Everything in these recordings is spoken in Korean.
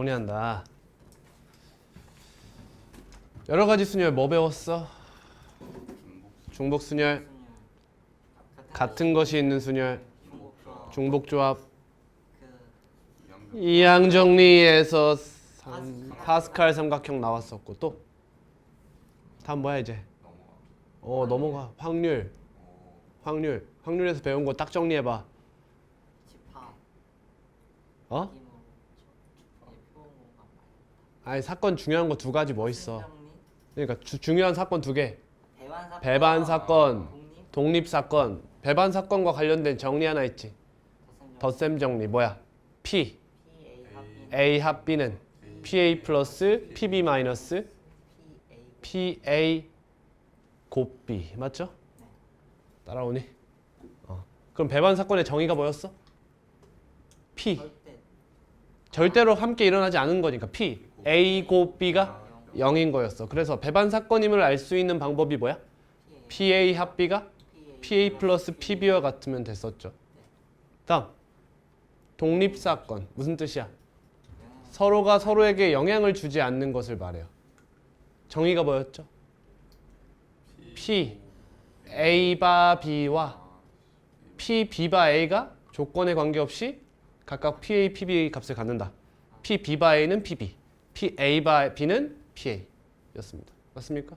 정리한다. 여러 가지 순열 뭐 배웠어? 중복 순열, 같은 것이 있는 순열, 중복 조합, 이항 정리에서 파스칼 삼각형 나왔었고 또 다음 뭐야 이제? 넘어가. 확률에서 배운 거 딱 정리해봐. 아니 사건 중요한 거 두 가지 뭐 있어? 그러니까 중요한 사건 두 개. 배반 사건, 독립 사건. 배반 사건과 관련된 정리 하나 있지. 덧셈 정리 뭐야? P A 합 B는 PA 플러스 PB 마이너스 PA 곱 B 맞죠? 따라오니? 그럼 배반 사건의 정의가 뭐였어? P 절대로 함께 일어나지 않은 거니까 P A 곱 B가 0인 거였어. 그래서 배반 사건임을 알 수 있는 방법이 뭐야? PA 합 B가 PA 플러스 PB와 같으면 됐었죠. 다음 독립 사건 무슨 뜻이야? 서로가 서로에게 영향을 주지 않는 것을 말해요. 정의가 뭐였죠? P A바 B와 P B바 A가 조건에 관계없이 각각 PA, PB 값을 갖는다. P B바 A는 PB, P A바 B는 PA 였습니다. 맞습니까?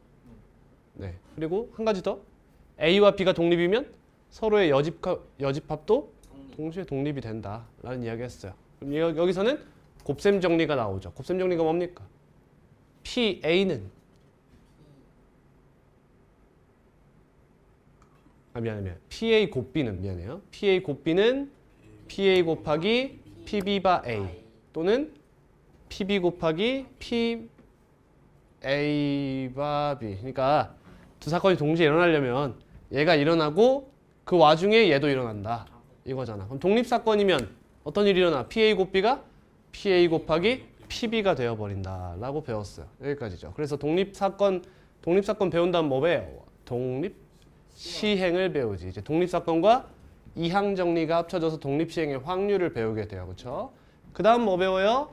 네. 그리고 한 가지 더. A와 B가 독립이면 서로의 여집합도 동시에 독립이 된다라는 이야기했어요. 그럼 여기서는 곱셈 정리가 나오죠. 곱셈 정리가 뭡니까? PA는 미안해. PA 곱 B는 미안해요. PA 곱 B는 PA 곱하기 PB바 A 또는 PB 곱하기 PA바 B. 그러니까 두 사건이 동시에 일어나려면 얘가 일어나고 그 와중에 얘도 일어난다. 이거잖아. 그럼 독립 사건이면 어떤 일이 일어나? PA 곱 B가 PA 곱하기 PB가 되어버린다 라고 배웠어요. 여기까지죠. 그래서 독립 사건 배운 다음 뭐 배워? 독립 시행을 배우지. 이제 독립 사건과 이항 정리가 합쳐져서 독립 시행의 확률을 배우게 돼요. 그렇죠? 그다음 뭐 배워요?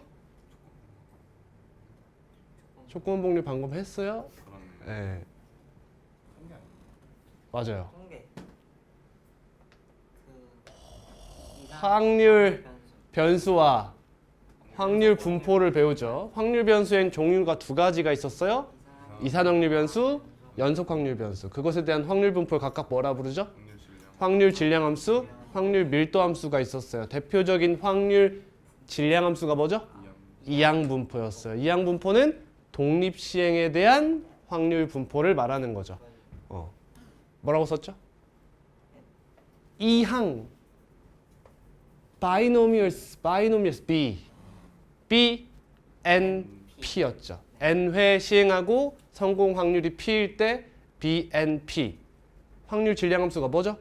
조건 복리 방금 했어요? 네. 맞아요. 확률 변수와 확률 분포를 배우죠. 확률 변수엔 종류가 두 가지가 있었어요. 이산확률 변수, 연속 확률 변수. 그것에 대한 확률 분포를 각각 뭐라 부르죠? 확률 질량 함수, 확률 밀도 함수가 있었어요. 대표적인 확률 질량 함수가 뭐죠? 이항 분포였어요. 이항 분포는 독립 시행에 대한 확률 분포를 말하는 거죠. 뭐라고 썼죠? 이항 binomials B, N, P였죠. N회 시행하고 성공 확률이 P일 때 B, N, P. 확률 질량 함수가 뭐죠?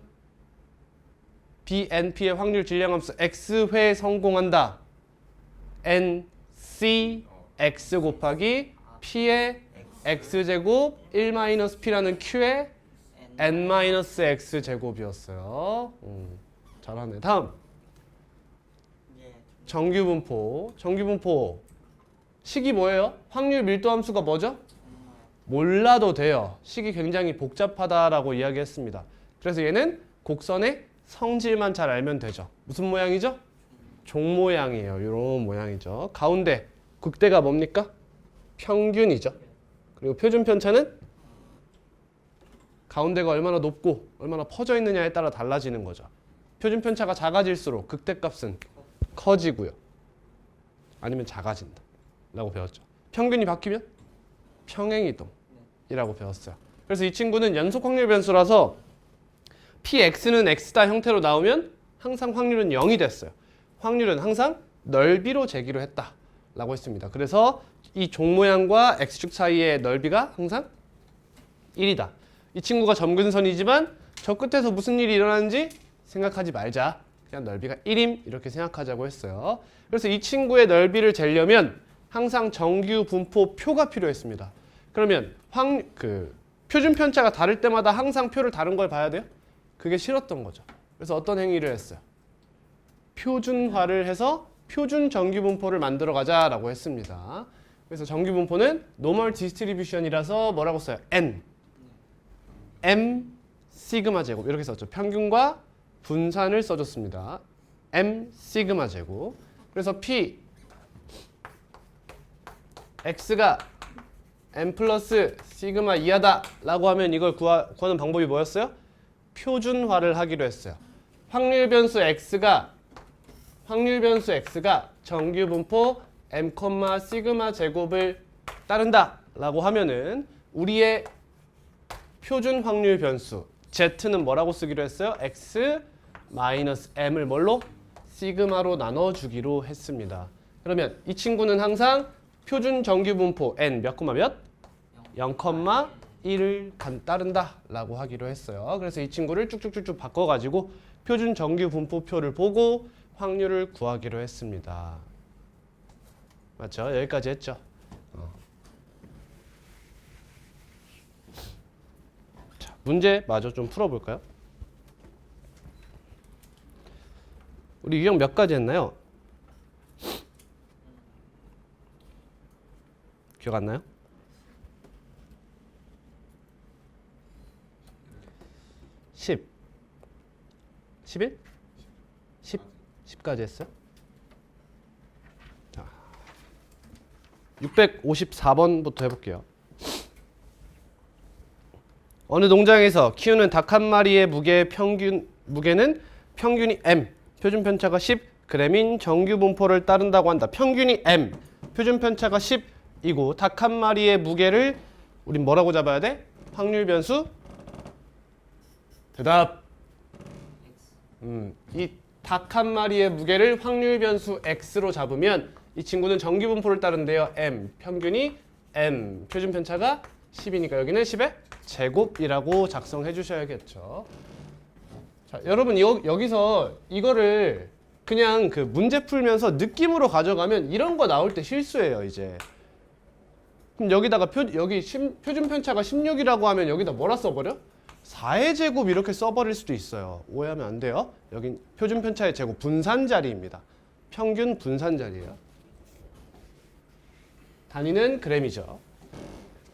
B, N, P의 확률 질량 함수 X회 성공한다. N, C, X 곱하기 P의 X제곱 1-P라는 Q의 N-X 제곱이었어요. 잘하네. 다음 정규 분포. 식이 뭐예요? 확률 밀도 함수가 뭐죠? 몰라도 돼요. 식이 굉장히 복잡하다라고 이야기했습니다. 그래서 얘는 곡선의 성질만 잘 알면 되죠. 무슨 모양이죠? 종 모양이에요. 이런 모양이죠. 가운데 극대가 뭡니까? 평균이죠. 그리고 표준 편차는 가운데가 얼마나 높고 얼마나 퍼져 있느냐에 따라 달라지는 거죠. 표준 편차가 작아질수록 극대값은 커지고요. 아니면 작아진다 라고 배웠죠. 평균이 바뀌면 평행이동이라고 배웠어요. 그래서 이 친구는 연속 확률 변수라서 Px는 X다 형태로 나오면 항상 확률은 0이 됐어요. 확률은 항상 넓이로 재기로 했다 라고 했습니다. 그래서 이 종 모양과 X축 사이의 넓이가 항상 1이다. 이 친구가 점근선이지만 저 끝에서 무슨 일이 일어나는지 생각하지 말자. 그냥 넓이가 1임 이렇게 생각하자고 했어요. 그래서 이 친구의 넓이를 재려면 항상 정규 분포 표가 필요했습니다. 그러면 표준 편차가 다를 때마다 항상 표를 다른 걸 봐야 돼요? 그게 싫었던 거죠. 그래서 어떤 행위를 했어요? 표준화를 해서 표준 정규분포를 만들어 가자라고 했습니다. 그래서 정규분포는 노멀 디스트리뷰션이라서 뭐라고 써요? N M 시그마 제곱 이렇게 썼죠. 평균과 분산을 써줬습니다. M 시그마 제곱. 그래서 P X가 M 플러스 시그마 이하다 라고 하면 이걸 구하는 방법이 뭐였어요? 표준화를 하기로 했어요. 확률 변수 X가 정규분포 M, 시그마 제곱을 따른다 라고 하면은 우리의 표준 확률 변수 Z는 뭐라고 쓰기로 했어요? X 마이너스 M을 뭘로? 시그마로 나눠주기로 했습니다. 그러면 이 친구는 항상 표준 정규분포 N 몇, 몇? 0,1을 따른다 라고 하기로 했어요. 그래서 이 친구를 쭉쭉쭉쭉 바꿔가지고 표준 정규분포표를 보고 확률을 구하기로 했습니다. 맞죠? 여기까지 했죠? 자, 문제 마저 좀 풀어볼까요? 우리 유형 몇 가지 했나요? 기억 안 나요? 10 11? 10까지 했어요? 자, 654번부터 해볼게요. 어느 농장에서 키우는 닭 한 마리의 무게는 평균이 M, 표준 편차가 10g인 정규분포를 따른다고 한다. 평균이 M, 표준 편차가 10이고 닭 한 마리의 무게를 우린 뭐라고 잡아야 돼? 확률 변수? 대답. 이 닭 한 마리의 무게를 확률 변수 X로 잡으면 이 친구는 정규분포를 따른대요. M, 평균이 M, 표준 편차가 10이니까 여기는 10의 제곱이라고 작성해 주셔야겠죠. 자, 여러분 여기서 이거를 그냥 그 문제 풀면서 느낌으로 가져가면 이런 거 나올 때 실수예요, 이제. 그럼 여기다가 표준 편차가 16이라고 하면 여기다 뭐라 써버려? 4의 제곱 이렇게 써버릴 수도 있어요. 오해하면 안 돼요. 여긴 표준 편차의 제곱 분산 자리입니다. 평균 분산 자리예요. 단위는 g이죠.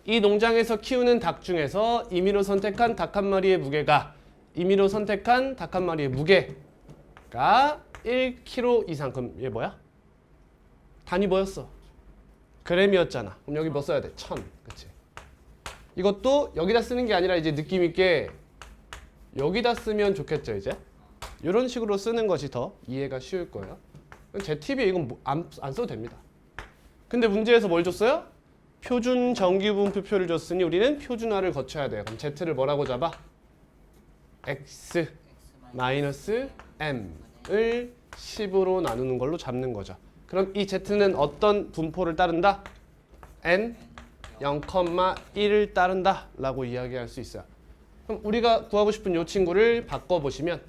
이 농장에서 키우는 닭 중에서 임의로 선택한 닭 한 마리의 무게가 1kg 이상. 그럼 얘 뭐야? 단위 뭐였어? g이었잖아. 그럼 여기 뭐 써야 돼? 1000. 그치? 이것도 여기다 쓰는 게 아니라 이제 느낌 있게 여기다 쓰면 좋겠죠, 이제. 이런 식으로 쓰는 것이 더 이해가 쉬울 거예요. 제 팁이 이건 안 써도 됩니다. 근데 문제에서 뭘 줬어요? 표준 정규분포표를 줬으니 우리는 표준화를 거쳐야 돼요. 그럼 Z를 뭐라고 잡아? X 마이너스 M을 10으로 나누는 걸로 잡는 거죠. 그럼 이 Z는 어떤 분포를 따른다? N 0,1을 따른다 라고 이야기할 수 있어요. 그럼 우리가 구하고 싶은 이 친구를 바꿔보시면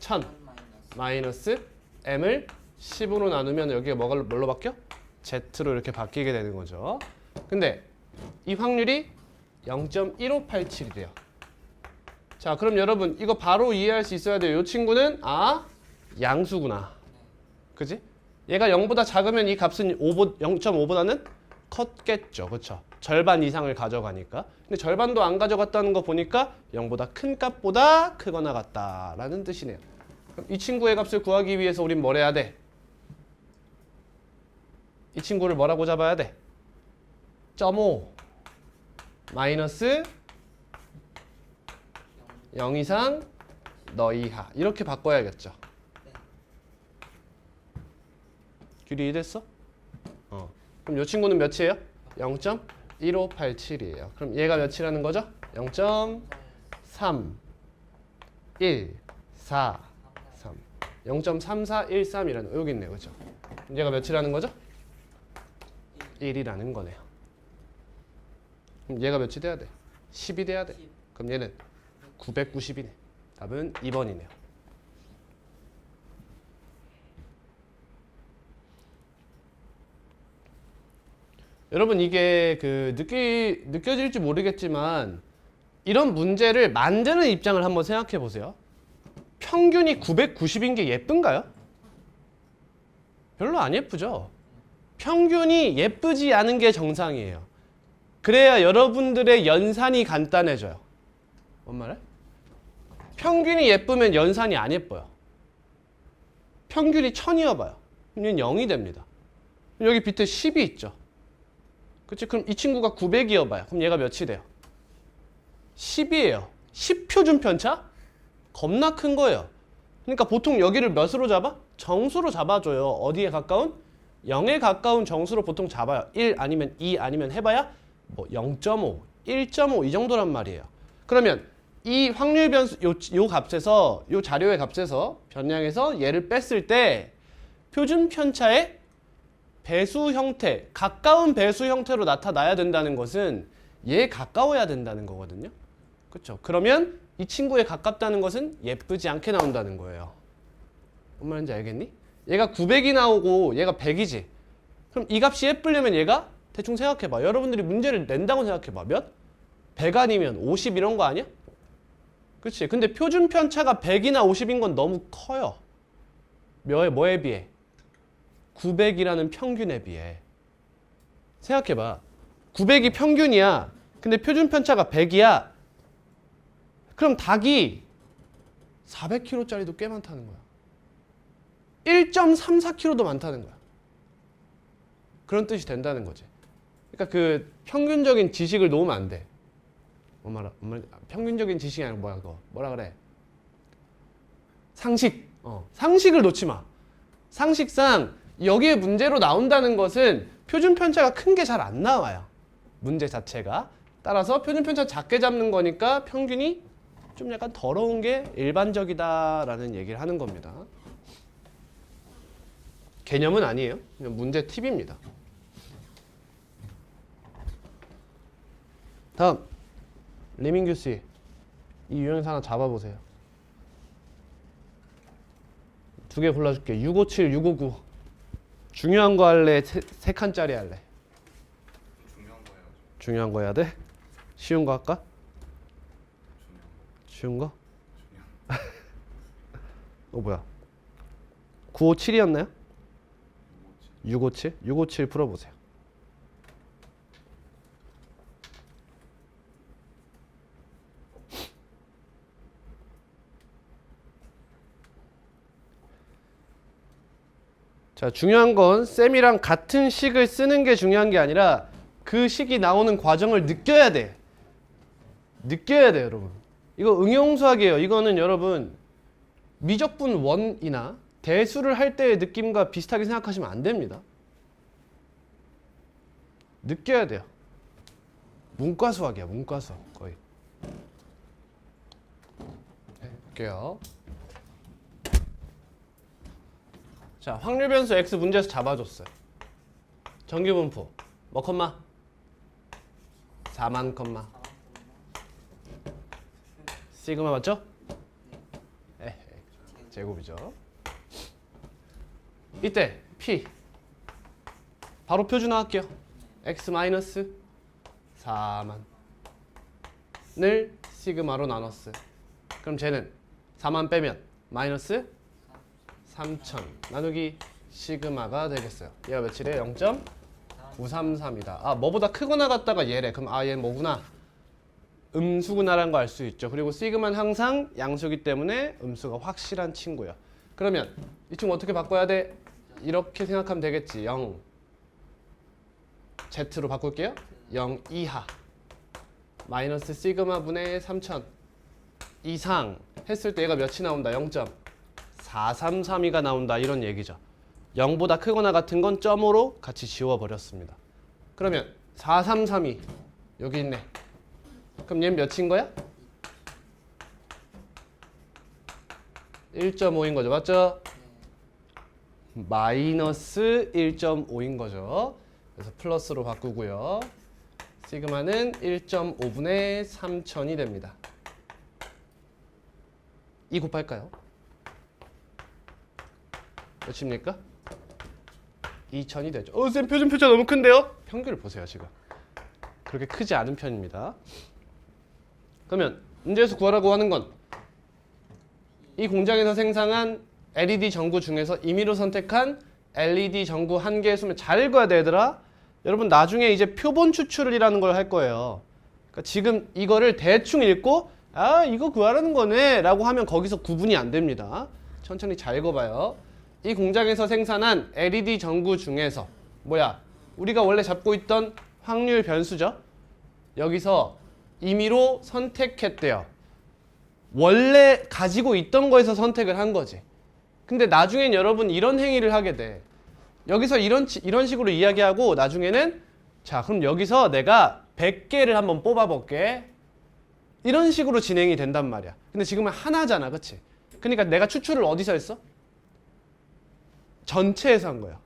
1000 마이너스 M을 10으로 나누면 여기가 뭘로 바뀌어? Z로 이렇게 바뀌게 되는 거죠. 근데 이 확률이 0.1587이래요. 자, 그럼 여러분 이거 바로 이해할 수 있어야 돼요. 이 친구는 양수구나. 그지? 얘가 0보다 작으면 이 값은 0.5보다는 컸겠죠. 그렇죠? 절반 이상을 가져가니까. 근데 절반도 안 가져갔다는 거 보니까 0보다 큰 값보다 크거나 같다라는 뜻이네요. 그럼 이 친구의 값을 구하기 위해서 우린 뭘 해야 돼? 이 친구를 뭐라고 잡아야 돼? 0.5 마이너스 0 이상 너 이하 이렇게 바꿔야겠죠. 길이 이해됐어? 그럼 이 친구는 몇이에요? 0.1587이에요. 그럼 얘가 몇이라는 거죠? 0.3 1 4 3 0.3413이라는 여기 있네요. 그렇죠? 그럼 얘가 몇이라는 거죠? 1이라는 거네요. 그럼 얘가 몇이 돼야 돼? 10이 돼야 돼. 그럼 얘는 990이네. 답은 2번이네요. 여러분 이게 느껴질지 모르겠지만 이런 문제를 만드는 입장을 한번 생각해 보세요. 평균이 990인 게 예쁜가요? 별로 안 예쁘죠. 평균이 예쁘지 않은 게 정상이에요. 그래야 여러분들의 연산이 간단해져요. 뭔 말해? 평균이 예쁘면 연산이 안 예뻐요. 평균이 1000이어봐요. 그럼 0이 됩니다. 여기 밑에 10이 있죠. 그치? 그럼 이 친구가 900이어봐요. 그럼 얘가 몇이 돼요? 10이에요. 10표준 편차? 겁나 큰 거예요. 그러니까 보통 여기를 몇으로 잡아? 정수로 잡아줘요. 어디에 가까운? 0에 가까운 정수로 보통 잡아요. 1 아니면 2 아니면 해봐야 뭐 0.5, 1.5 이 정도란 말이에요. 그러면 이 확률 변수 요 값에서 요 자료의 값에서 변량해서 얘를 뺐을 때 표준 편차의 배수 형태, 가까운 배수 형태로 나타나야 된다는 것은 얘에 가까워야 된다는 거거든요. 그렇죠? 그러면 이 친구에 가깝다는 것은 예쁘지 않게 나온다는 거예요. 뭔 말인지 알겠니? 얘가 900이 나오고 얘가 100이지. 그럼 이 값이 예쁘려면 얘가 대충 생각해봐. 여러분들이 문제를 낸다고 생각해봐. 몇? 100 아니면 50 이런 거 아니야? 그치? 근데 표준 편차가 100이나 50인 건 너무 커요. 뭐에 비해? 900이라는 평균에 비해. 생각해봐. 900이 평균이야. 근데 표준 편차가 100이야. 그럼 닭이 400kg짜리도 꽤 많다는 거야. 1.34kg도 많다는 거야. 그런 뜻이 된다는 거지. 그러니까 그 평균적인 지식을 놓으면 안 돼. 평균적인 지식이 아니라 뭐야 그거. 뭐라 그래? 상식. 상식을 놓지 마. 상식상 여기에 문제로 나온다는 것은 표준 편차가 큰 게 잘 안 나와요. 문제 자체가. 따라서 표준 편차 작게 잡는 거니까 평균이 좀 약간 더러운 게 일반적이다라는 얘기를 하는 겁니다. 개념은 아니에요. 그냥 문제 팁입니다. 다음 리민규 씨, 이 유형에서 하나 잡아보세요. 두 개 골라줄게. 657, 659. 중요한 거 할래? 세 칸짜리 할래? 중요한 거 해야죠. 중요한 거 해야 돼? 쉬운 거 할까? 쉬운 거? 뭐야? 957이었나요? 657? 657 풀어보세요. 자, 중요한 건 쌤이랑 같은 식을 쓰는 게 중요한 게 아니라 그 식이 나오는 과정을 느껴야 돼. 느껴야 돼요, 여러분. 이거 응용수학이에요. 이거는 여러분 미적분 원이나 대수를 할 때의 느낌과 비슷하게 생각하시면 안 됩니다. 느껴야 돼요. 문과 수학이야, 문과 수학 거의. 네, 볼게요. 자, 확률 변수 x 문제에서 잡아줬어요. 정규분포 뭐 컴마? 4만 컴마. 시그마 맞죠? 제곱이죠. 이때 p 바로 표준화할게요. x 마이너스 4만을 시그마로 나눴어요. 그럼 쟤는 4만 빼면 마이너스 3000 나누기 시그마가 되겠어요. 얘가 며칠에 0.933이다. 아, 뭐보다 크거나 같다가 얘래. 그럼 아, 얘는 뭐구나? 음수구나라는 거 알 수 있죠. 그리고 시그마는 항상 양수기 때문에 음수가 확실한 친구예요. 그러면 이 친구 어떻게 바꿔야 돼? 이렇게 생각하면 되겠지. 0 Z로 바꿀게요. 0 이하 마이너스 시그마 분의 3000 이상 했을 때 얘가 몇이 나온다? 0.4332가 나온다. 이런 얘기죠. 0보다 크거나 같은 건 점으로 같이 지워버렸습니다. 그러면 4332 여기 있네. 그럼 얘는 몇인 거야? 1.5인 거죠. 맞죠? 마이너스 1.5인 거죠. 그래서 플러스로 바꾸고요. 시그마는 1.5분의 3000이 됩니다. 2 곱할까요? 몇입니까? 2000이 되죠. 쌤 표준 표차 너무 큰데요? 평균을 보세요 지금. 그렇게 크지 않은 편입니다. 그러면 문제에서 구하라고 하는 건 이 공장에서 생산한 LED 전구 중에서 임의로 선택한 LED 전구 한 개의 수면 잘 읽어야 돼 얘들아. 여러분 나중에 이제 표본 추출이라는 걸 할 거예요. 그러니까 지금 이거를 대충 읽고 아 이거 구하라는 거네 라고 하면 거기서 구분이 안 됩니다. 천천히 잘 읽어봐요. 이 공장에서 생산한 LED 전구 중에서 뭐야? 우리가 원래 잡고 있던 확률 변수죠. 여기서 임의로 선택했대요. 원래 가지고 있던 거에서 선택을 한 거지. 근데 나중엔 여러분 이런 행위를 하게 돼. 여기서 이런 식으로 이야기하고 나중에는 자 그럼 여기서 내가 100개를 한번 뽑아볼게. 이런 식으로 진행이 된단 말이야. 근데 지금은 하나잖아. 그치? 그러니까 내가 추출을 어디서 했어? 전체에서 한 거야.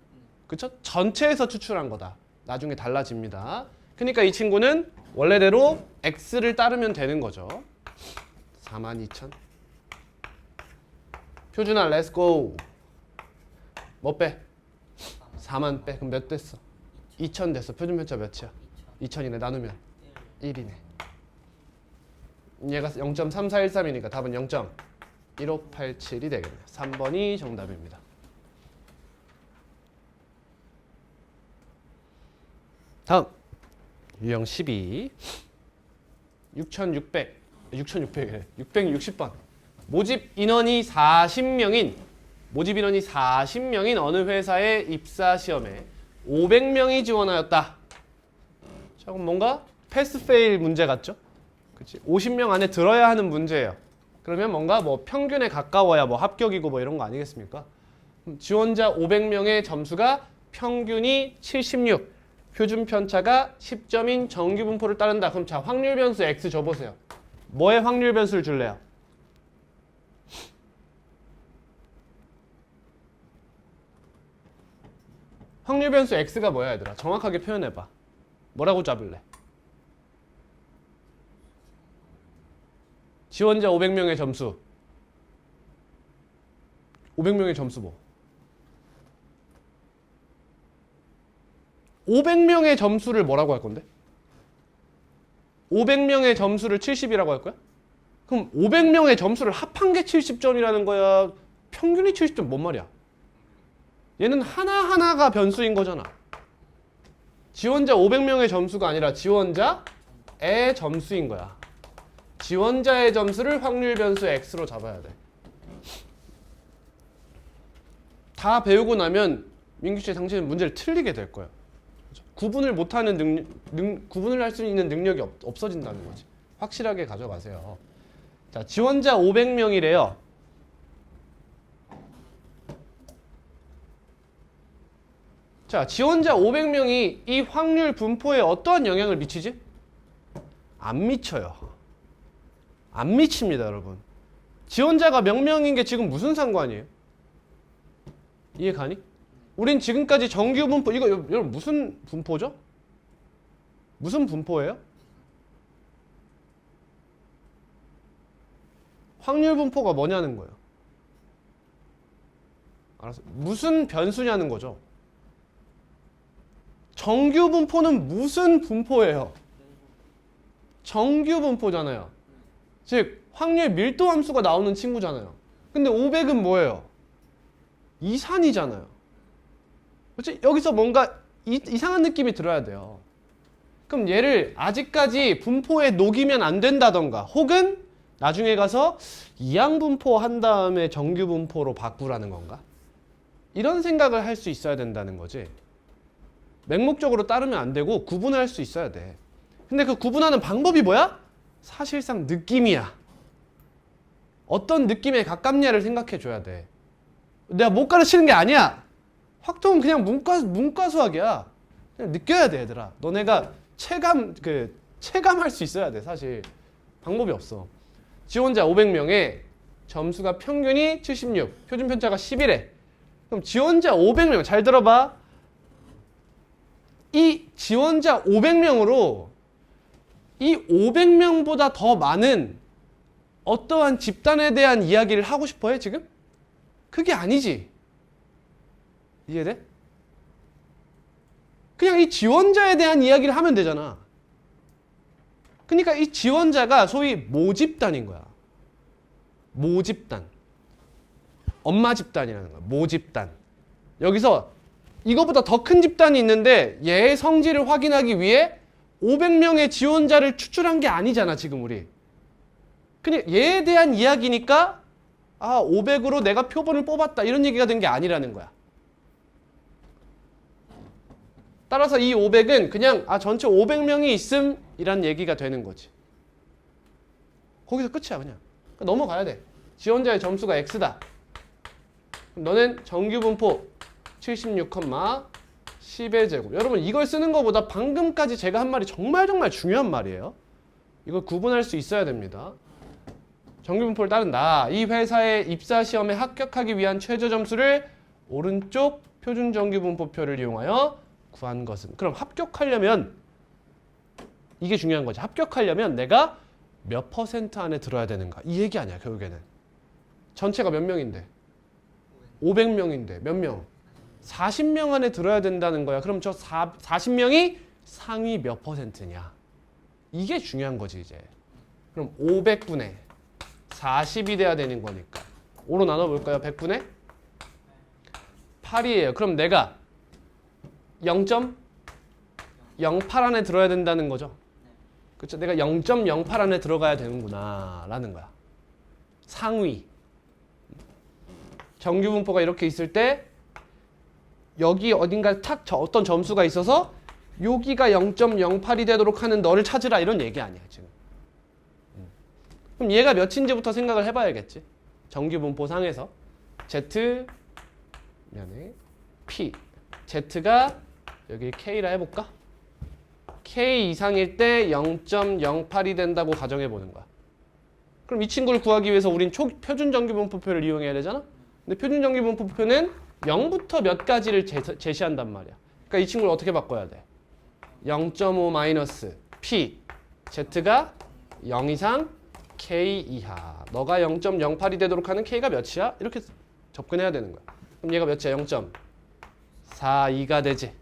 그쵸? 전체에서 추출한 거다. 나중에 달라집니다. 그러니까 이 친구는 원래대로 X를 따르면 되는 거죠. 42,000. 표준아 렛츠고. 뭐 빼? 4만 빼. 그럼 몇 됐어? 2,000 됐어. 표준 편차 몇이야? 2,000이네. 나누면 1이네. 얘가 0.3413이니까 답은 0.1587이 되겠네요. 3번이 정답입니다. 다음 유형 12 660번 모집 인원이 40명인 어느 회사의 입사 시험에 500명이 지원하였다. 자, 그럼 뭔가 패스 페일 문제 같죠? 그치? 50명 안에 들어야 하는 문제예요. 그러면 뭔가 뭐 평균에 가까워야 뭐 합격이고 뭐 이런 거 아니겠습니까? 지원자 500명의 점수가 평균이 76, 표준 편차가 10점인 정규 분포를 따른다. 그럼 자, 확률 변수 X 줘보세요. 뭐의 확률 변수를 줄래요? 확률 변수 X가 뭐야 얘들아? 정확하게 표현해봐. 뭐라고 잡을래? 지원자 500명의 점수. 500명의 점수 뭐? 500명의 점수를 뭐라고 할 건데? 500명의 점수를 70이라고 할 거야? 그럼 500명의 점수를 합한 게 70점이라는 거야? 평균이 70점 뭔 말이야? 얘는 하나하나가 변수인 거잖아. 지원자 500명의 점수가 아니라 지원자의 점수인 거야. 지원자의 점수를 확률 변수 X로 잡아야 돼. 다 배우고 나면 민규 씨 당신은 문제를 틀리게 될 거야. 구분을 못하는 구분을 할 수 있는 능력이 없어진다는 거지. 확실하게 가져가세요. 자, 지원자 500명이래요. 자, 지원자 500명이 이 확률 분포에 어떠한 영향을 미치지? 안 미쳐요. 안 미칩니다, 여러분. 지원자가 몇 명인 게 지금 무슨 상관이에요? 이해 가니? 우린 지금까지 정규 분포, 이거 여러분 무슨 분포죠? 무슨 분포예요? 확률 분포가 뭐냐는 거예요. 알았어. 무슨 변수냐는 거죠. 정규 분포는 무슨 분포예요? 정규 분포잖아요. 즉 확률 밀도 함수가 나오는 친구잖아요. 근데 500은 뭐예요? 이산이잖아요. 그렇지? 여기서 뭔가 이상한 느낌이 들어야 돼요. 그럼 얘를 아직까지 분포에 녹이면 안 된다던가 혹은 나중에 가서 이항 분포 한 다음에 정규 분포로 바꾸라는 건가? 이런 생각을 할 수 있어야 된다는 거지. 맹목적으로 따르면 안 되고 구분할 수 있어야 돼. 근데 그 구분하는 방법이 뭐야? 사실상 느낌이야. 어떤 느낌에 가깝냐를 생각해 줘야 돼. 내가 못 가르치는 게 아니야. 확통은 그냥 문과 수학이야. 그냥 느껴야 돼, 얘들아. 너네가 체감할 수 있어야 돼, 사실. 방법이 없어. 지원자 500명에 점수가 평균이 76, 표준 편차가 11에. 그럼 지원자 500명, 잘 들어봐. 이 지원자 500명으로 이 500명보다 더 많은 어떠한 집단에 대한 이야기를 하고 싶어 해, 지금? 그게 아니지. 이해돼? 그냥 이 지원자에 대한 이야기를 하면 되잖아. 그러니까 이 지원자가 소위 모집단인 거야. 모집단. 엄마 집단이라는 거야. 모집단. 여기서 이거보다 더 큰 집단이 있는데 얘의 성질을 확인하기 위해 500명의 지원자를 추출한 게 아니잖아 지금 우리. 그냥 얘에 대한 이야기니까 500으로 내가 표본을 뽑았다 이런 얘기가 된 게 아니라는 거야. 따라서 이 500은 그냥 전체 500명이 있음 이란 얘기가 되는 거지. 거기서 끝이야 그냥. 그러니까 넘어가야 돼. 지원자의 점수가 X다. 그럼 너는 정규분포 76, 10의 제곱. 여러분 이걸 쓰는 것보다 방금까지 제가 한 말이 정말 중요한 말이에요. 이걸 구분할 수 있어야 됩니다. 정규분포를 따른다. 이 회사의 입사시험에 합격하기 위한 최저 점수를 오른쪽 표준 정규분포표를 이용하여 구한 것은. 그럼 합격하려면 이게 중요한 거지. 합격하려면 내가 몇 % 안에 들어야 되는가. 이 얘기 아니야 결국에는. 전체가 몇 명인데? 500명인데 몇 명? 40명 안에 들어야 된다는 거야. 그럼 저 40명이 상위 몇 %냐. 이게 중요한 거지 이제. 그럼 500분의 40이 돼야 되는 거니까 5로 나눠볼까요? 100분의 8이에요. 그럼 내가 0.08 안에 들어야 된다는 거죠. 그렇죠? 내가 0.08 안에 들어가야 되는구나 라는 거야. 상위. 정규분포가 이렇게 있을 때 여기 어딘가 어떤 점수가 있어서 여기가 0.08이 되도록 하는 너를 찾으라 이런 얘기 아니야 지금. 그럼 얘가 몇인지부터 생각을 해봐야겠지. 정규분포 상에서 Z P Z가 여기 K라 해볼까? K 이상일 때 0.08이 된다고 가정해보는 거야. 그럼 이 친구를 구하기 위해서 우린 표준 정규분포표를 이용해야 되잖아? 근데 표준 정규분포표는 0부터 몇 가지를 제시한단 말이야. 그러니까 이 친구를 어떻게 바꿔야 돼? 0.5 마이너스 P Z가 0 이상 K 이하. 너가 0.08이 되도록 하는 K가 몇이야? 이렇게 접근해야 되는 거야. 그럼 얘가 몇이야? 0.42가 되지.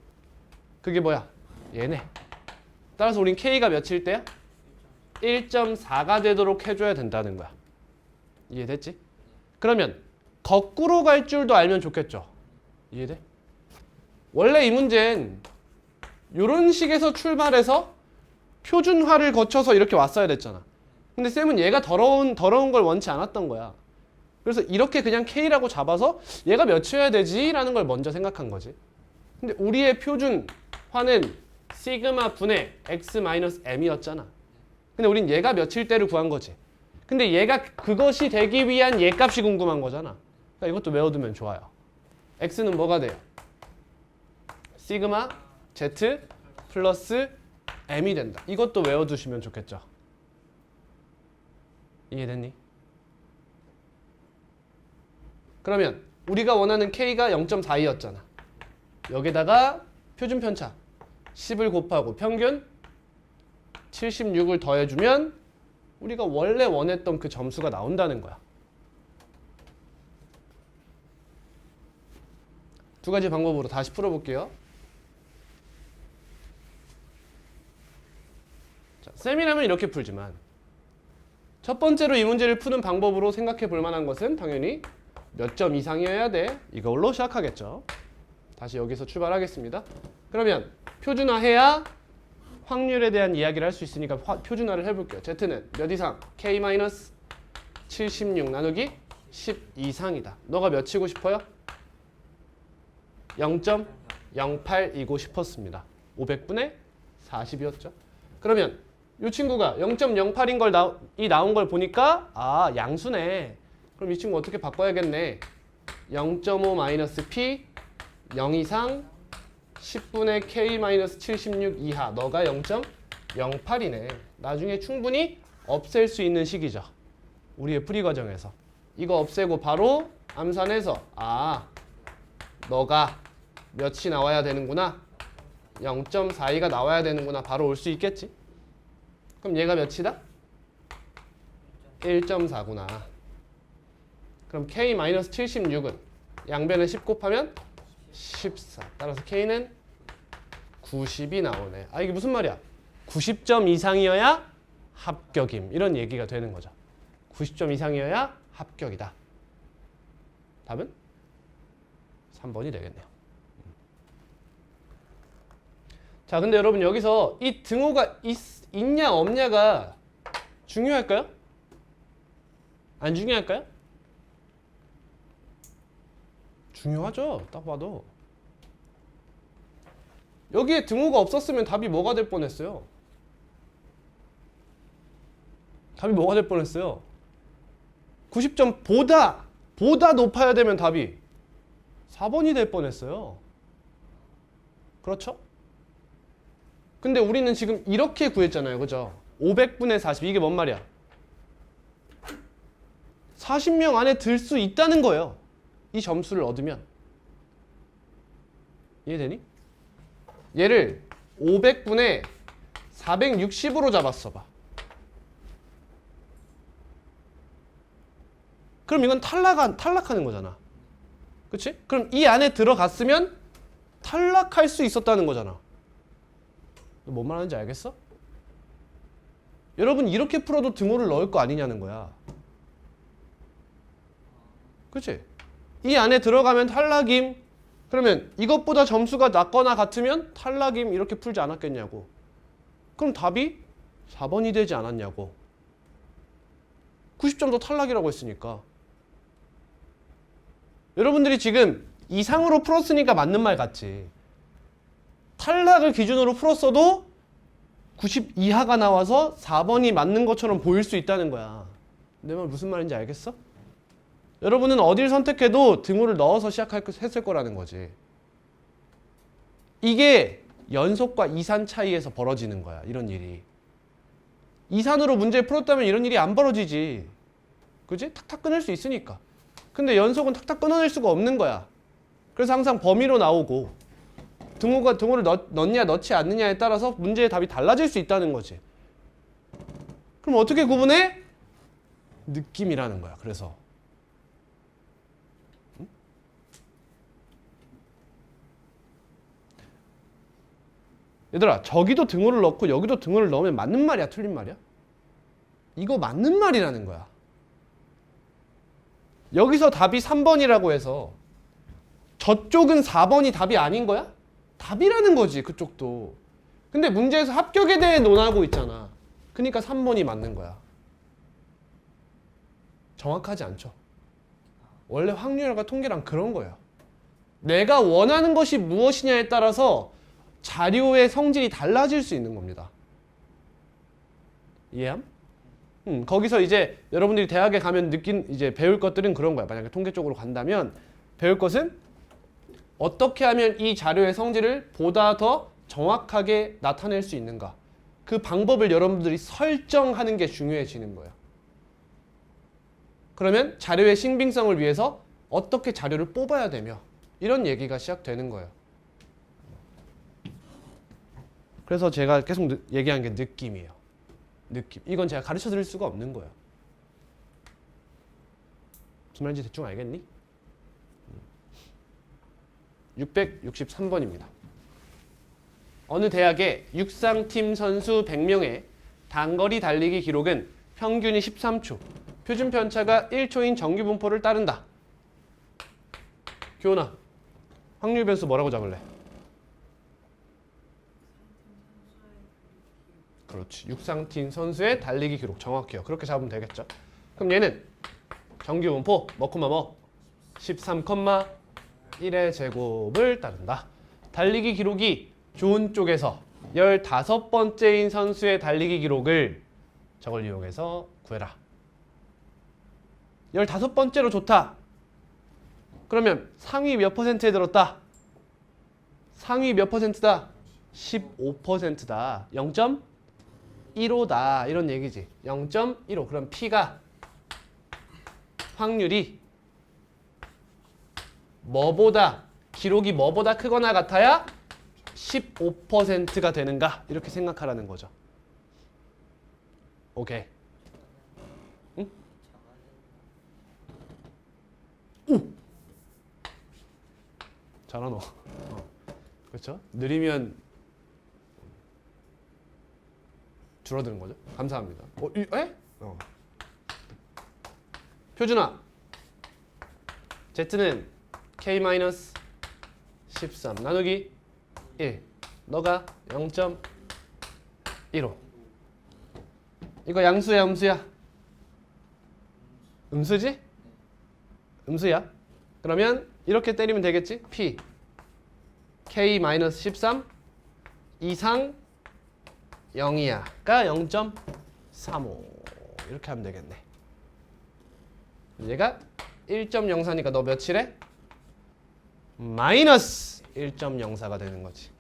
그게 뭐야? 얘네. 따라서 우린 K가 몇일 때야? 1.4가 되도록 해줘야 된다는 거야. 이해됐지? 그러면 거꾸로 갈 줄도 알면 좋겠죠. 이해돼? 원래 이 문제는 이런 식에서 출발해서 표준화를 거쳐서 이렇게 왔어야 됐잖아. 근데 쌤은 얘가 더러운 걸 원치 않았던 거야. 그래서 이렇게 그냥 K라고 잡아서 얘가 몇이어야 되지? 라는 걸 먼저 생각한 거지. 근데 우리의 표준화는 시그마 분의 x-m이었잖아. 근데 우린 얘가 몇일 때를 구한 거지. 근데 얘가 그것이 되기 위한 얘 값이 궁금한 거잖아. 그러니까 이것도 외워두면 좋아요. x는 뭐가 돼요? 시그마 z 플러스 m이 된다. 이것도 외워두시면 좋겠죠. 이해됐니? 그러면 우리가 원하는 k가 0.42였잖아. 여기다가 표준 편차 10을 곱하고 평균 76을 더해주면 우리가 원래 원했던 그 점수가 나온다는 거야. 두 가지 방법으로 다시 풀어볼게요. 자, 쌤이라면 이렇게 풀지만 첫 번째로 이 문제를 푸는 방법으로 생각해 볼 만한 것은 당연히 몇 점 이상이어야 돼. 이걸로 시작하겠죠. 다시 여기서 출발하겠습니다. 그러면 표준화해야 확률에 대한 이야기를 할 수 있으니까 표준화를 해볼게요. Z는 몇 이상? K-76 나누기 10 이상이다. 너가 몇이고 싶어요? 0.08이고 싶었습니다. 500분의 40이었죠. 그러면 이 친구가 0.08인 걸 나온 걸 보니까 양수네. 그럼 이 친구 어떻게 바꿔야겠네. 0.5 마이너스 P 0 이상 10분의 K-76 이하. 너가 0.08이네. 나중에 충분히 없앨 수 있는 식이죠. 우리의 풀이 과정에서. 이거 없애고 바로 암산해서 너가 몇이 나와야 되는구나. 0.42가 나와야 되는구나. 바로 올 수 있겠지. 그럼 얘가 몇이다? 1.4구나. 그럼 K-76은 양변에 10 곱하면 14. 따라서 K는 90이 나오네. 이게 무슨 말이야? 90점 이상이어야 합격임. 이런 얘기가 되는 거죠. 90점 이상이어야 합격이다. 답은 3번이 되겠네요. 자, 근데 여러분 여기서 이 등호가 있냐 없냐가 중요할까요? 안 중요할까요? 중요하죠. 딱 봐도. 여기에 등호가 없었으면 답이 뭐가 될 뻔했어요? 답이 뭐가 될 뻔했어요? 90점 보다 높아야 되면 답이 4번이 될 뻔했어요. 그렇죠? 근데 우리는 지금 이렇게 구했잖아요. 그죠? 500분의 40 이게 뭔 말이야? 40명 안에 들 수 있다는 거예요. 이 점수를 얻으면. 이해되니? 얘를 500분의 460으로 잡았어 봐. 그럼 이건 탈락하는 거잖아. 그치? 그럼 이 안에 들어갔으면 탈락할 수 있었다는 거잖아. 뭔 말하는지 알겠어? 여러분 이렇게 풀어도 등호를 넣을 거 아니냐는 거야. 그치? 이 안에 들어가면 탈락임. 그러면 이것보다 점수가 낮거나 같으면 탈락임 이렇게 풀지 않았겠냐고. 그럼 답이 4번이 되지 않았냐고. 90점도 탈락이라고 했으니까. 여러분들이 지금 이상으로 풀었으니까 맞는 말 같지. 탈락을 기준으로 풀었어도 90 이하가 나와서 4번이 맞는 것처럼 보일 수 있다는 거야. 내 말 무슨 말인지 알겠어? 여러분은 어딜 선택해도 등호를 넣어서 시작했을 거라는 거지. 이게 연속과 이산 차이에서 벌어지는 거야. 이런 일이. 이산으로 문제 풀었다면 이런 일이 안 벌어지지. 그지? 탁탁 끊을 수 있으니까. 근데 연속은 탁탁 끊어낼 수가 없는 거야. 그래서 항상 범위로 나오고 등호를 넣냐 넣지 않느냐에 따라서 문제의 답이 달라질 수 있다는 거지. 그럼 어떻게 구분해? 느낌이라는 거야. 그래서 얘들아, 저기도 등호를 넣고 여기도 등호를 넣으면 맞는 말이야, 틀린 말이야? 이거 맞는 말이라는 거야. 여기서 답이 3번이라고 해서 저쪽은 4번이 답이 아닌 거야? 답이라는 거지, 그쪽도. 근데 문제에서 합격에 대해 논하고 있잖아. 그러니까 3번이 맞는 거야. 정확하지 않죠. 원래 확률과 통계란 그런 거예요. 내가 원하는 것이 무엇이냐에 따라서 자료의 성질이 달라질 수 있는 겁니다. 이해함? 거기서 이제 여러분들이 대학에 가면 이제 배울 것들은 그런 거야. 만약에 통계 쪽으로 간다면 배울 것은 어떻게 하면 이 자료의 성질을 보다 더 정확하게 나타낼 수 있는가. 그 방법을 여러분들이 설정하는 게 중요해지는 거예요. 그러면 자료의 신빙성을 위해서 어떻게 자료를 뽑아야 되며 이런 얘기가 시작되는 거예요. 그래서 제가 계속 얘기한 게 느낌이에요. 느낌. 이건 제가 가르쳐 드릴 수가 없는 거예요. 무슨 말인지 대충 알겠니? 663번입니다. 어느 대학의 육상팀 선수 100명의 단거리 달리기 기록은 평균이 13초, 표준 편차가 1초인 정규 분포를 따른다. 교훈아, 확률 변수 뭐라고 잡을래? 그렇지. 육상팀 선수의 달리기 기록 정확해요. 그렇게 잡으면 되겠죠. 그럼 얘는 정규 분포 뭐 13,1의 제곱을 따른다. 달리기 기록이 좋은 쪽에서 15번째인 선수의 달리기 기록을 저걸 이용해서 구해라. 15번째로 좋다. 그러면 상위 몇 퍼센트에 들었다? 상위 몇 퍼센트다? 15%다. 0.15다. 이런 얘기지. 0.15. 그럼 P가 확률이 기록이 뭐보다 크거나 같아야 15%가 되는가? 이렇게 생각하라는 거죠. 오케이. 응? 오! 잘하노. 그렇죠? 느리면 줄어드는 거죠. 감사합니다. 에? 표준아. Z는 K-13 나누기 1. 너가 0.15. 이거 양수야 음수야? 음수지? 음수야. 그러면 이렇게 때리면 되겠지? P K-13 이상 0이야 가 0.35 이렇게 하면 되겠네. 얘가 1.04니까 너 몇이래? 마이너스 1.04가 되는 거지.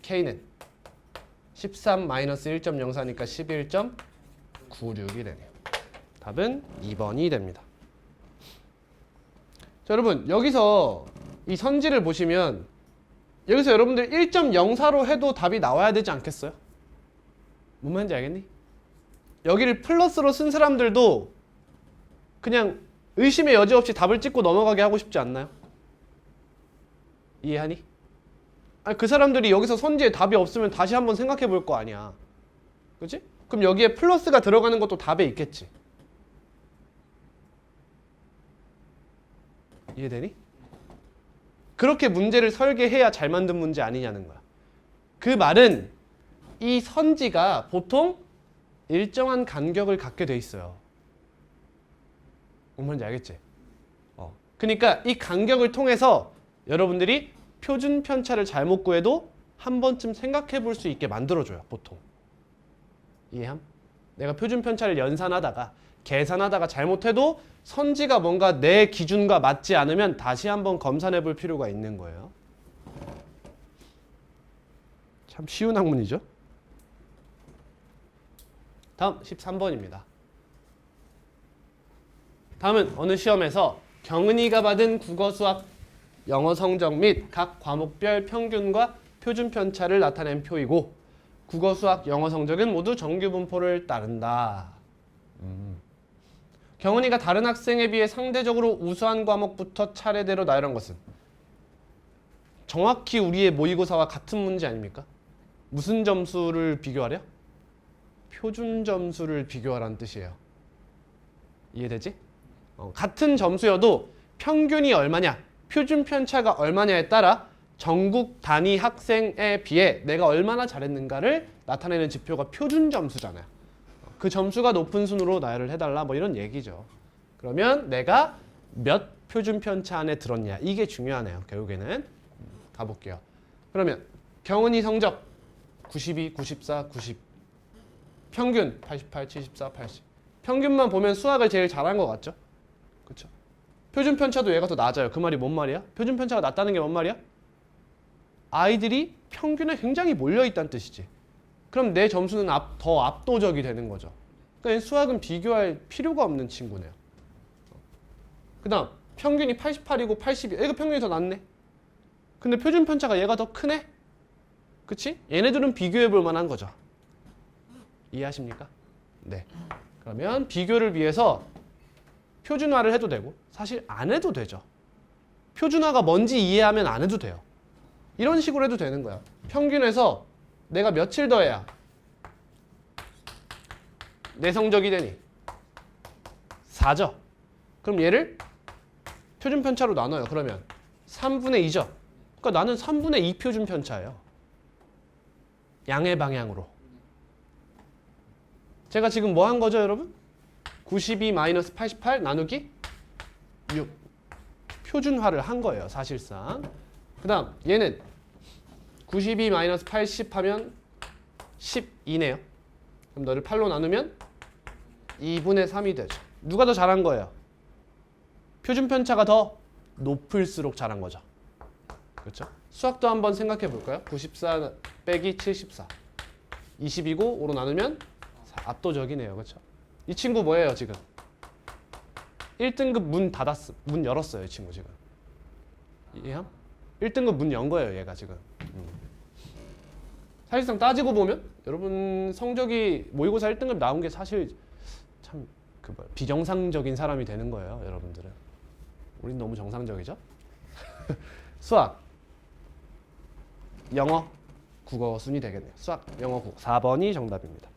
K는 13 마이너스 1.04니까 11.96이 되네요. 답은 2번이 됩니다. 자, 여러분 여기서 이 선지를 보시면 여기서 여러분들 1.04로 해도 답이 나와야 되지 않겠어요? 뭔 말인지 알겠니? 여기를 플러스로 쓴 사람들도 그냥 의심의 여지 없이 답을 찍고 넘어가게 하고 싶지 않나요? 이해하니? 아니, 그 사람들이 여기서 선지에 답이 없으면 다시 한번 생각해 볼 거 아니야. 그치? 그럼 여기에 플러스가 들어가는 것도 답에 있겠지. 이해되니? 그렇게 문제를 설계해야 잘 만든 문제 아니냐는 거야. 그 말은 이 선지가 보통 일정한 간격을 갖게 돼 있어요. 뭔지 알겠지? 그러니까 이 간격을 통해서 여러분들이 표준 편차를 잘못 구해도 한 번쯤 생각해 볼 수 있게 만들어줘요. 보통. 이해함? 내가 표준 편차를 연산하다가 계산하다가 잘못해도 선지가 뭔가 내 기준과 맞지 않으면 다시 한번 검산해 볼 필요가 있는 거예요. 참 쉬운 학문이죠. 다음 13번입니다. 다음은 어느 시험에서 경은이가 받은 국어, 수학, 영어 성적 및 각 과목별 평균과 표준 편차를 나타낸 표이고 국어, 수학, 영어 성적은 모두 정규 분포를 따른다. 경은이가 다른 학생에 비해 상대적으로 우수한 과목부터 차례대로 나열한 것은 정확히 우리의 모의고사와 같은 문제 아닙니까? 무슨 점수를 비교하려? 표준 점수를 비교하라는 뜻이에요. 이해되지? 같은 점수여도 평균이 얼마냐, 표준 편차가 얼마냐에 따라 전국 단위 학생에 비해 내가 얼마나 잘했는가를 나타내는 지표가 표준 점수잖아요. 그 점수가 높은 순으로 나열을 해달라 뭐 이런 얘기죠. 그러면 내가 몇 표준 편차 안에 들었냐 이게 중요하네요. 결국에는 가볼게요. 그러면 경은이 성적 92, 94, 90 평균 88, 74, 80 평균만 보면 수학을 제일 잘한 것 같죠? 그렇죠? 표준 편차도 얘가 더 낮아요. 그 말이 뭔 말이야? 표준 편차가 낮다는 게 뭔 말이야? 아이들이 평균에 굉장히 몰려있다는 뜻이지. 그럼 내 점수는 더 압도적이 되는 거죠. 그러니까 수학은 비교할 필요가 없는 친구네요. 그 다음 평균이 88이고 80이 얘가 평균이 더 낮네. 근데 표준 편차가 얘가 더 크네. 그치? 얘네들은 비교해 볼 만한 거죠. 이해하십니까? 네. 그러면 비교를 위해서 표준화를 해도 되고 사실 안 해도 되죠. 표준화가 뭔지 이해하면 안 해도 돼요. 이런 식으로 해도 되는 거야. 평균에서 내가 며칠 더해야 내 성적이 되니? 4죠. 그럼 얘를 표준 편차로 나눠요. 그러면 3분의 2죠. 그러니까 나는 3분의 2 표준 편차예요. 양의 방향으로. 제가 지금 뭐 한 거죠, 여러분? 92-88 나누기 6. 표준화를 한 거예요, 사실상. 그 다음 얘는 92-80 하면 12네요. 그럼 너를 8로 나누면 2분의 3이 되죠. 누가 더 잘한 거예요? 표준 편차가 더 높을수록 잘한 거죠. 그렇죠? 수학도 한번 생각해 볼까요? 94 빼기 74. 20이고 5로 나누면 4. 압도적이네요. 그렇죠? 이 친구 뭐예요, 지금? 1등급 문 닫았어. 문 열었어요, 이 친구 지금. 이해함? 1등급 문 연 거예요, 얘가 지금. 사실상 따지고 보면 여러분 성적이 모의고사 1등급 나온 게 사실 참 비정상적인 사람이 되는 거예요, 여러분들은. 우린 너무 정상적이죠? 수학, 영어, 국어 순이 되겠네요. 수학, 영어, 국어. 4번이 정답입니다.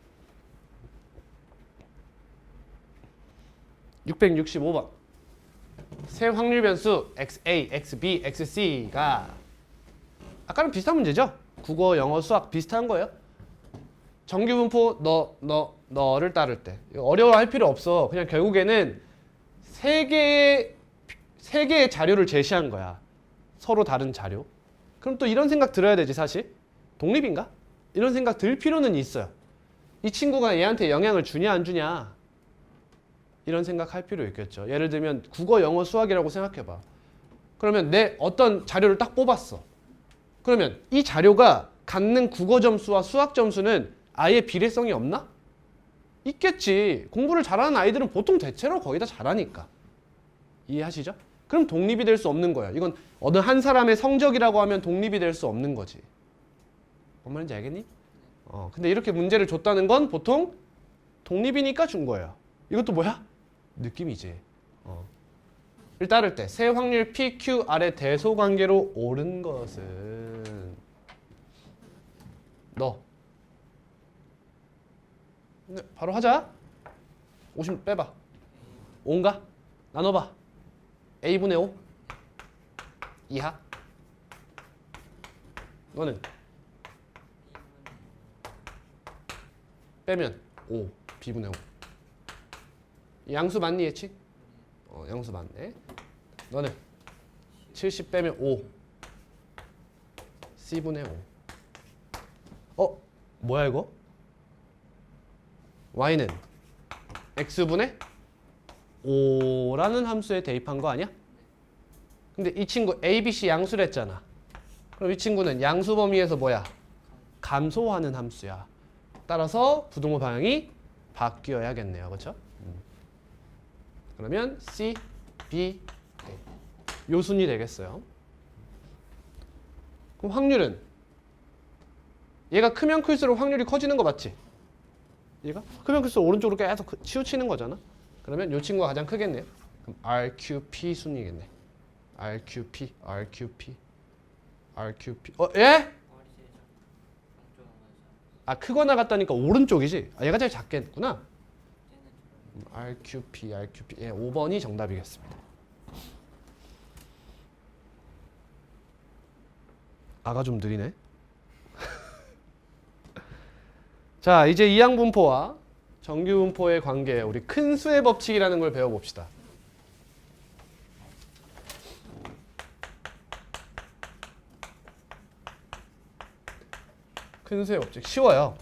665번. 세 확률 변수 XA, XB, XC가 아까랑 비슷한 문제죠? 국어, 영어, 수학 비슷한 거예요. 정규 분포 너를 따를 때 어려워할 필요 없어. 그냥 결국에는 세 개의 자료를 제시한 거야. 서로 다른 자료. 그럼 또 이런 생각 들어야 되지 사실. 독립인가? 이런 생각 들 필요는 있어요. 이 친구가 얘한테 영향을 주냐 안 주냐 이런 생각할 필요 있겠죠. 예를 들면 국어, 영어, 수학이라고 생각해봐. 그러면 내 어떤 자료를 딱 뽑았어. 그러면 이 자료가 갖는 국어 점수와 수학 점수는 아예 비례성이 없나? 있겠지. 공부를 잘하는 아이들은 보통 대체로 거의 다 잘하니까. 이해하시죠? 그럼 독립이 될 수 없는 거예요. 이건 어느 한 사람의 성적이라고 하면 독립이 될 수 없는 거지. 뭔 말인지 알겠니? 근데 이렇게 문제를 줬다는 건 보통 독립이니까 준 거예요. 이것도 뭐야? 느낌이지. 를 따를 때 세 확률 P, Q, R의 대소관계로 옳은 것은 너. 네, 바로 하자. 50 빼봐. 5인가? 나눠봐. A분의 5 이하. 너는 빼면 5 B분의 5. 양수 맞니 예측? 양수 맞네. 너는 70 빼면 5 C분의 5. 뭐야 이거? Y는 X분의 5라는 함수에 대입한 거 아니야? 근데 이 친구 A, B, C 양수를 했잖아. 그럼 이 친구는 양수 범위에서 뭐야? 감소하는 함수야. 따라서 부등호 방향이 바뀌어야겠네요. 그렇죠? 그러면 C, B, A. 요 순이 되겠어요. 그럼 확률은 얘가 크면 클수록 확률이 커지는 거 맞지? 얘가 크면 클수록 오른쪽으로 계속 치우치는 거잖아. 그러면 요 친구가 가장 크겠네요. 그럼 RQP 순이겠네. RQP, RQP, RQP. 예? 크거나 같다니까 오른쪽이지. 얘가 제일 작겠구나. RQP, RQP. 예, 5번이 정답이겠습니다. 아가 좀 느리네. 자, 이제 이항분포와 정규분포의 관계, 우리 큰 수의 법칙이라는 걸 배워봅시다. 큰 수의 법칙 쉬워요.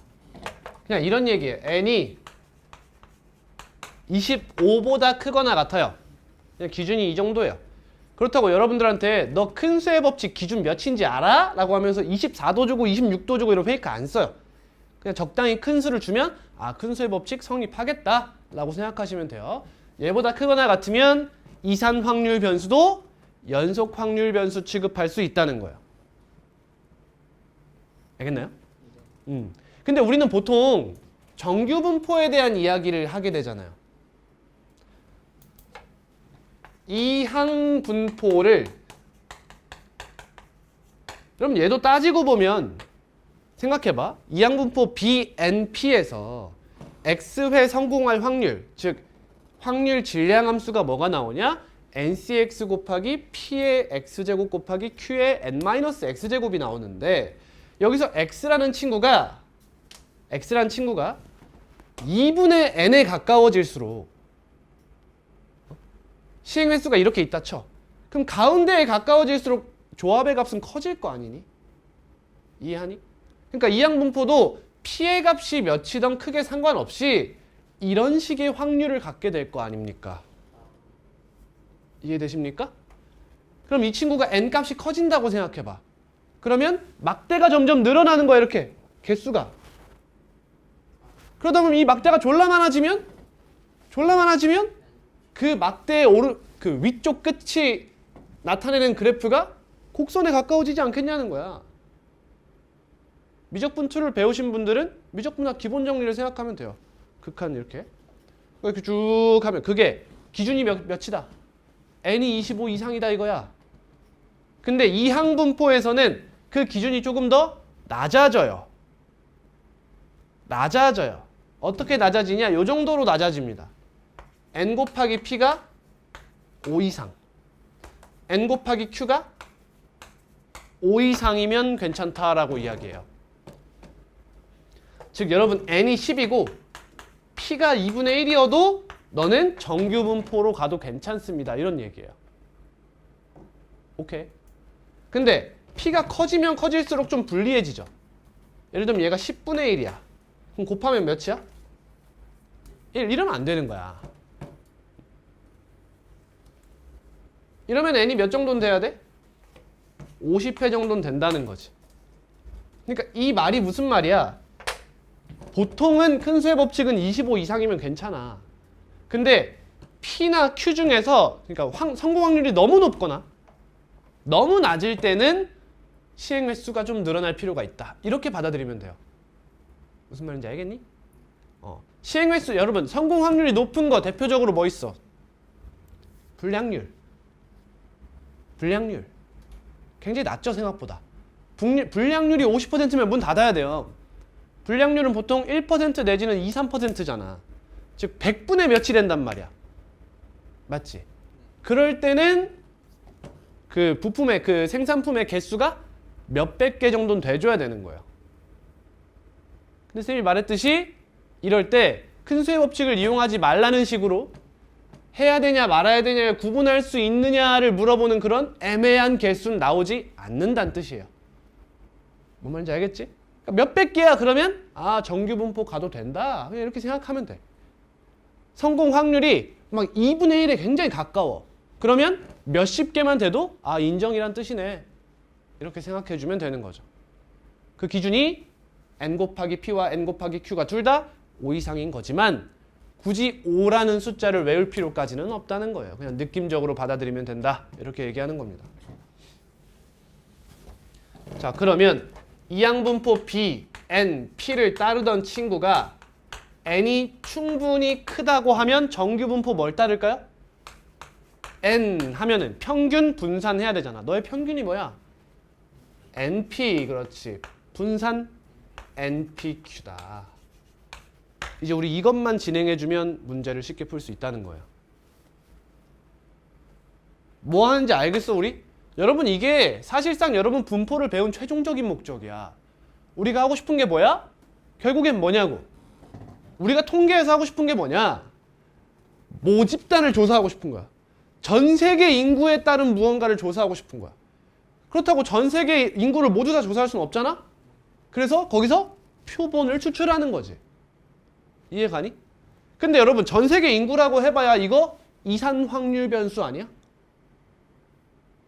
그냥 이런 얘기예요. n이 25보다 크거나 같아요. 그냥 기준이 이 정도예요. 그렇다고 여러분들한테 너 큰 수의 법칙 기준 몇인지 알아? 라고 하면서 24도 주고 26도 주고 이런 페이크 안 써요. 그냥 적당히 큰 수를 주면 큰 수의 법칙 성립하겠다 라고 생각하시면 돼요. 얘보다 크거나 같으면 이산 확률 변수도 연속 확률 변수 취급할 수 있다는 거예요. 알겠나요? 근데 우리는 보통 정규 분포에 대한 이야기를 하게 되잖아요. 이항 분포를 그럼 얘도 따지고 보면 생각해봐. 이항 분포 BNP에서 X회 성공할 확률, 즉 확률 질량 함수가 뭐가 나오냐? NCX 곱하기 P의 X제곱 곱하기 Q의 N-X제곱이 나오는데 여기서 X라는 친구가 2분의 N에 가까워질수록 시행 횟수가 이렇게 있다 쳐. 그럼 가운데에 가까워질수록 조합의 값은 커질 거 아니니? 이해하니? 그러니까 이항 분포도 P의 값이 몇이든 크게 상관없이 이런 식의 확률을 갖게 될 거 아닙니까? 이해되십니까? 그럼 이 친구가 N 값이 커진다고 생각해봐. 그러면 막대가 점점 늘어나는 거야 이렇게 개수가. 그러다 보면 이 막대가 졸라 많아지면 그 막대의 그 위쪽 끝이 나타내는 그래프가 곡선에 가까워지지 않겠냐는 거야. 미적분투를 배우신 분들은 미적분학 기본 정리를 생각하면 돼요. 극한 이렇게 쭉 하면 그게 기준이 몇이다? n이 25 이상이다 이거야. 근데 이항 분포에서는 그 기준이 조금 더 낮아져요. 어떻게 낮아지냐? 요 정도로 낮아집니다. n 곱하기 p가 5 이상, n 곱하기 q가 5 이상이면 괜찮다라고 이야기해요. 즉 여러분 n이 10이고 p가 2분의 1이어도 너는 정규 분포로 가도 괜찮습니다. 이런 얘기예요. 오케이. 근데 p가 커지면 커질수록 좀 불리해지죠. 예를 들면 얘가 10분의 1이야. 그럼 곱하면 몇이야? 1. 이러면 안 되는 거야. 이러면 n이 몇 정도는 돼야 돼? 50회 정도는 된다는 거지. 그러니까 이 말이 무슨 말이야? 보통은 큰 수의 법칙은 25 이상이면 괜찮아. 근데 P나 Q 중에서 그러니까 성공 확률이 너무 높거나 너무 낮을 때는 시행 횟수가 좀 늘어날 필요가 있다. 이렇게 받아들이면 돼요. 무슨 말인지 알겠니? 시행 횟수 여러분 성공 확률이 높은 거 대표적으로 뭐 있어? 불량률. 불량률. 굉장히 낮죠 생각보다. 불량률이 50%면 문 닫아야 돼요. 불량률은 보통 1% 내지는 2, 3%잖아. 즉 100분의 몇이 된단 말이야. 맞지? 그럴 때는 그 부품의 그 생산품의 개수가 몇백 개 정도는 돼줘야 되는 거예요. 근데 쌤이 말했듯이 이럴 때 큰 수의 법칙을 이용하지 말라는 식으로 해야 되냐 말아야 되냐를 구분할 수 있느냐를 물어보는 그런 애매한 개수는 나오지 않는다는 뜻이에요. 뭔 말인지 알겠지? 그러니까 몇백 개야 그러면 아 정규 분포 가도 된다. 그냥 이렇게 생각하면 돼. 성공 확률이 막 2분의 1에 굉장히 가까워. 그러면 몇십 개만 돼도 아 인정이란 뜻이네. 이렇게 생각해 주면 되는 거죠. 그 기준이 n 곱하기 p와 n 곱하기 q가 둘 다 5 이상인 거지만 굳이 5라는 숫자를 외울 필요까지는 없다는 거예요. 그냥 느낌적으로 받아들이면 된다. 이렇게 얘기하는 겁니다. 자, 그러면 이항분포 b, n, p를 따르던 친구가 n이 충분히 크다고 하면 정규분포 뭘 따를까요? n 하면은 평균 분산해야 되잖아. 너의 평균이 뭐야? np, 그렇지. 분산 npq다. 이제 우리 이것만 진행해주면 문제를 쉽게 풀 수 있다는 거예요. 뭐 하는지 알겠어 우리? 여러분 이게 사실상 여러분 분포를 배운 최종적인 목적이야. 우리가 하고 싶은 게 뭐야? 결국엔 뭐냐고. 우리가 통계에서 하고 싶은 게 뭐냐? 모집단을 조사하고 싶은 거야. 전 세계 인구에 따른 무언가를 조사하고 싶은 거야. 그렇다고 전 세계 인구를 모두 다 조사할 수는 없잖아? 그래서 거기서 표본을 추출하는 거지. 이해 가니? 근데 여러분 전 세계 인구라고 해봐야 이거 이산 확률 변수 아니야?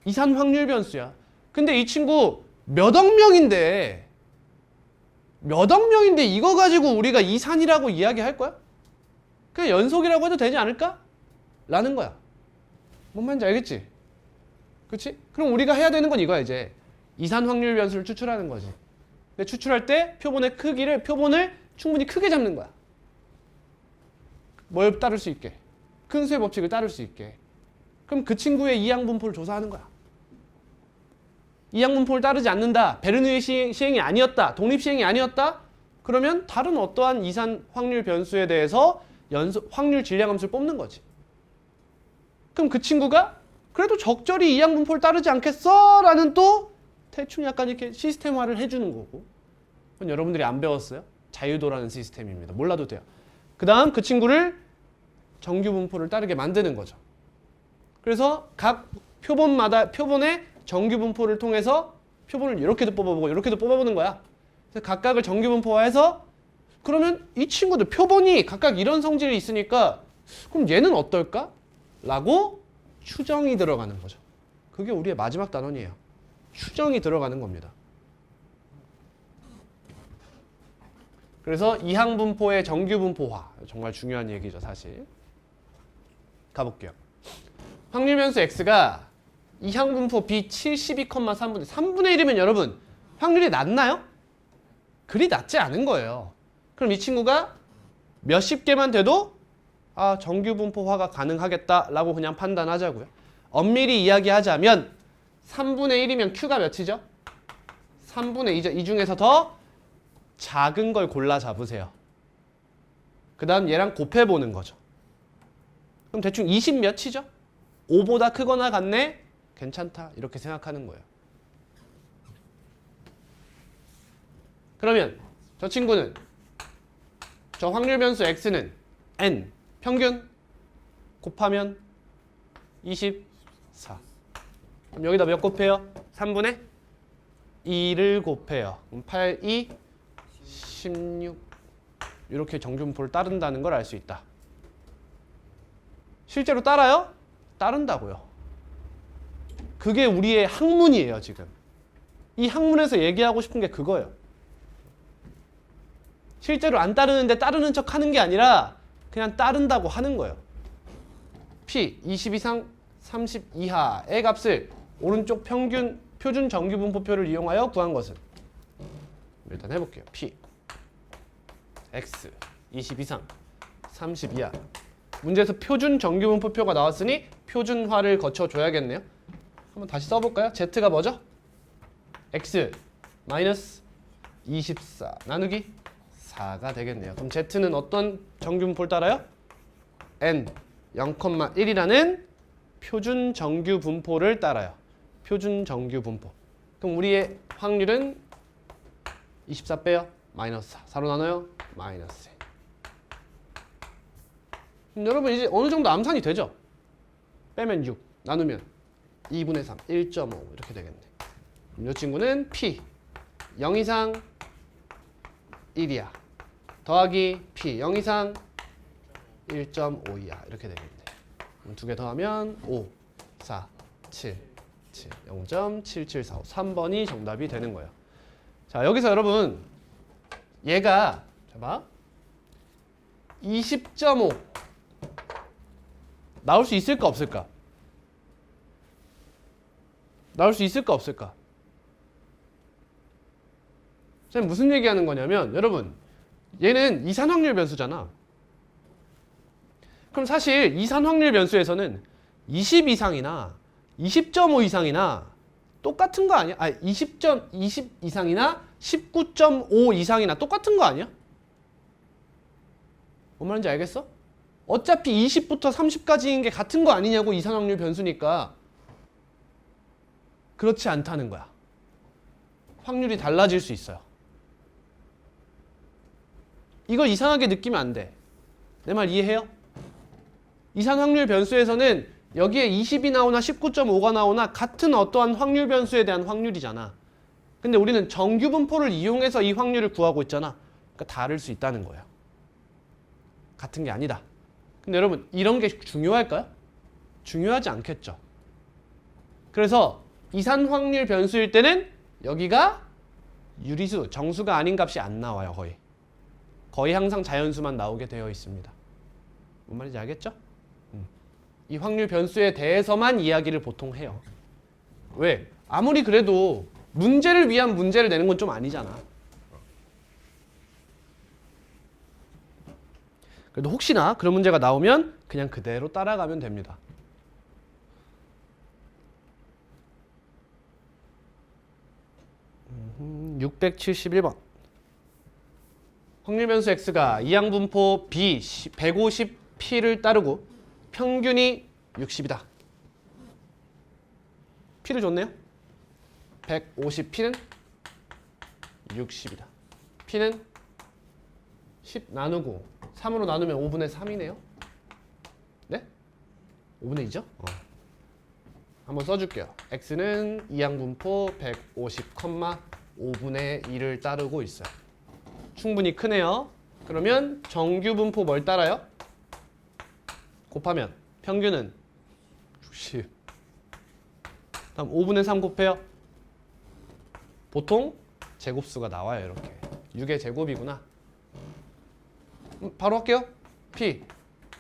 이산 확률 변수야. 근데 이 친구 몇억 명인데 이거 가지고 우리가 이산이라고 이야기할 거야? 그냥 연속이라고 해도 되지 않을까? 라는 거야. 뭔 말인지 알겠지? 그치? 그럼 우리가 해야 되는 건 이거야 이제. 이산 확률 변수를 추출하는 거지. 근데 추출할 때 표본의 크기를 표본을 충분히 크게 잡는 거야. 뭘 따를 수 있게? 큰 수의 법칙을 따를 수 있게. 그럼 그 친구의 이항분포를 조사하는 거야. 이항분포를 따르지 않는다. 베르누이 시행이 아니었다. 독립시행이 아니었다. 그러면 다른 어떠한 이산 확률 변수에 대해서 확률 질량함수를 뽑는 거지. 그럼 그 친구가 그래도 적절히 이항분포를 따르지 않겠어? 라는 또 대충 약간 이렇게 시스템화를 해주는 거고. 그건 여러분들이 안 배웠어요? 자유도라는 시스템입니다. 몰라도 돼요. 그 다음 그 친구를 정규 분포를 따르게 만드는 거죠. 그래서 각 표본마다 표본의 정규 분포를 통해서 표본을 이렇게도 뽑아보고 이렇게도 뽑아보는 거야. 그래서 각각을 정규 분포화해서 그러면 이 친구들 표본이 각각 이런 성질이 있으니까 그럼 얘는 어떨까? 라고 추정이 들어가는 거죠. 그게 우리의 마지막 단원이에요. 추정이 들어가는 겁니다. 그래서 이항분포의 정규분포화 정말 중요한 얘기죠 사실. 가볼게요. 확률변수 x가 이항분포 b 72,3분의 3분의 1이면 여러분 확률이 낮나요? 그리 낮지 않은 거예요. 그럼 이 친구가 몇십 개만 돼도 아 정규분포화가 가능하겠다라고 그냥 판단하자고요. 엄밀히 이야기하자면 3분의 1이면 q가 몇이죠? 3분의 2죠. 이 중에서 더 작은 걸 골라 잡으세요. 그 다음 얘랑 곱해보는 거죠. 그럼 대충 20 몇이죠? 5보다 크거나 같네? 괜찮다. 이렇게 생각하는 거예요. 그러면 저 친구는 저 확률 변수 x는 n 평균 곱하면 24. 그럼 여기다 몇 곱해요? 3분의 2를 곱해요. 그럼 8, 2, 16. 이렇게 정규분포를 따른다는 걸 알 수 있다. 실제로 따라요? 따른다고요. 그게 우리의 학문이에요, 지금. 이 학문에서 얘기하고 싶은 게 그거예요. 실제로 안 따르는데 따르는 척 하는 게 아니라 그냥 따른다고 하는 거예요. P 20 이상 30 이하의 값을 오른쪽 평균 표준 정규 분포표를 이용하여 구한 것은 일단 해볼게요. P X 20 이상 30 이하. 문제에서 표준 정규 분포표가 나왔으니 표준화를 거쳐줘야겠네요. 한번 다시 써볼까요? Z가 뭐죠? X 마이너스 24 나누기 4가 되겠네요. 그럼 Z는 어떤 정규 분포를 따라요? N 0,1이라는 표준 정규 분포를 따라요. 표준 정규 분포. 그럼 우리의 확률은 24 빼요. 마이너스 4. 4로 나눠요. 마이너스 1. 여러분 이제 어느 정도 암산이 되죠? 빼면 6. 나누면 2분의 3. 1.5 이렇게 되겠네. 그럼 이 친구는 P 0 이상 1이야. 더하기 P 0 이상 1.5이야. 이렇게 되겠네. 두 개 더하면 5, 4, 7, 7, 0.7745. 3번이 정답이 되는 거예요. 자, 여기서 여러분 얘가 봐봐. 20.5 나올 수 있을까 없을까? 나올 수 있을까 없을까? 선생님 무슨 얘기하는 거냐면 여러분 얘는 이산확률 변수잖아. 그럼 사실 이산확률 변수에서는 20 이상이나 20.5 이상이나 똑같은 거 아니야? 20 이상이나 19.5 이상이나 똑같은 거 아니야? 뭔 말인지 알겠어? 어차피 20부터 30까지인 게 같은 거 아니냐고. 이산확률 변수니까. 그렇지 않다는 거야. 확률이 달라질 수 있어요. 이걸 이상하게 느끼면 안 돼. 내 말 이해해요? 이산확률 변수에서는 여기에 20이 나오나 19.5가 나오나 같은 어떠한 확률 변수에 대한 확률이잖아. 근데 우리는 정규 분포를 이용해서 이 확률을 구하고 있잖아. 그러니까 다를 수 있다는 거예요. 같은 게 아니다. 근데 여러분 이런 게 중요할까요? 중요하지 않겠죠. 그래서 이산 확률 변수일 때는 여기가 유리수, 정수가 아닌 값이 안 나와요. 거의 항상 자연수만 나오게 되어 있습니다. 뭔 말인지 알겠죠? 이 확률 변수에 대해서만 이야기를 보통 해요. 왜? 아무리 그래도 문제를 위한 문제를 내는 건 좀 아니잖아. 그래도 혹시나 그런 문제가 나오면 그냥 그대로 따라가면 됩니다. 음, 671번. 확률 변수 x가 이항분포 b 150p를 따르고 평균이 60이다. p를 줬네요. 150p는 60이다. p는 10 나누고 3으로 나누면 5분의 3이네요. 네? 5분의 2죠? 한번 써줄게요. x는 이항분포 150, 5분의 2를 따르고 있어요. 충분히 크네요. 그러면 정규분포 뭘 따라요? 곱하면 평균은 60. 다음 5분의 3 곱해요. 보통 제곱수가 나와요. 이렇게 6의 제곱이구나. 바로 할게요. P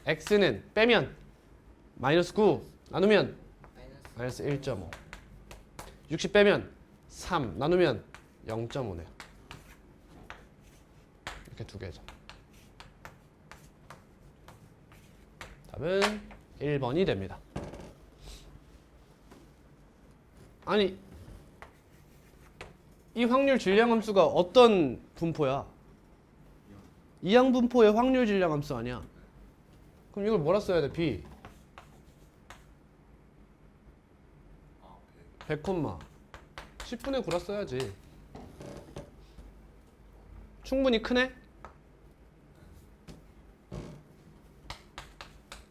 X는 빼면 마이너스 9 나누면 마이너스 1.5. 60 빼면 3 나누면 0.5네요. 이렇게 두 개죠. 답은 1번이 됩니다. 아니 이 확률 질량함수가 어떤 분포야? 이항분포의 확률 질량함수 아니야? 그럼 이걸 뭐라 써야 돼? B 100, 10분의 9라 써야지. 충분히 크네?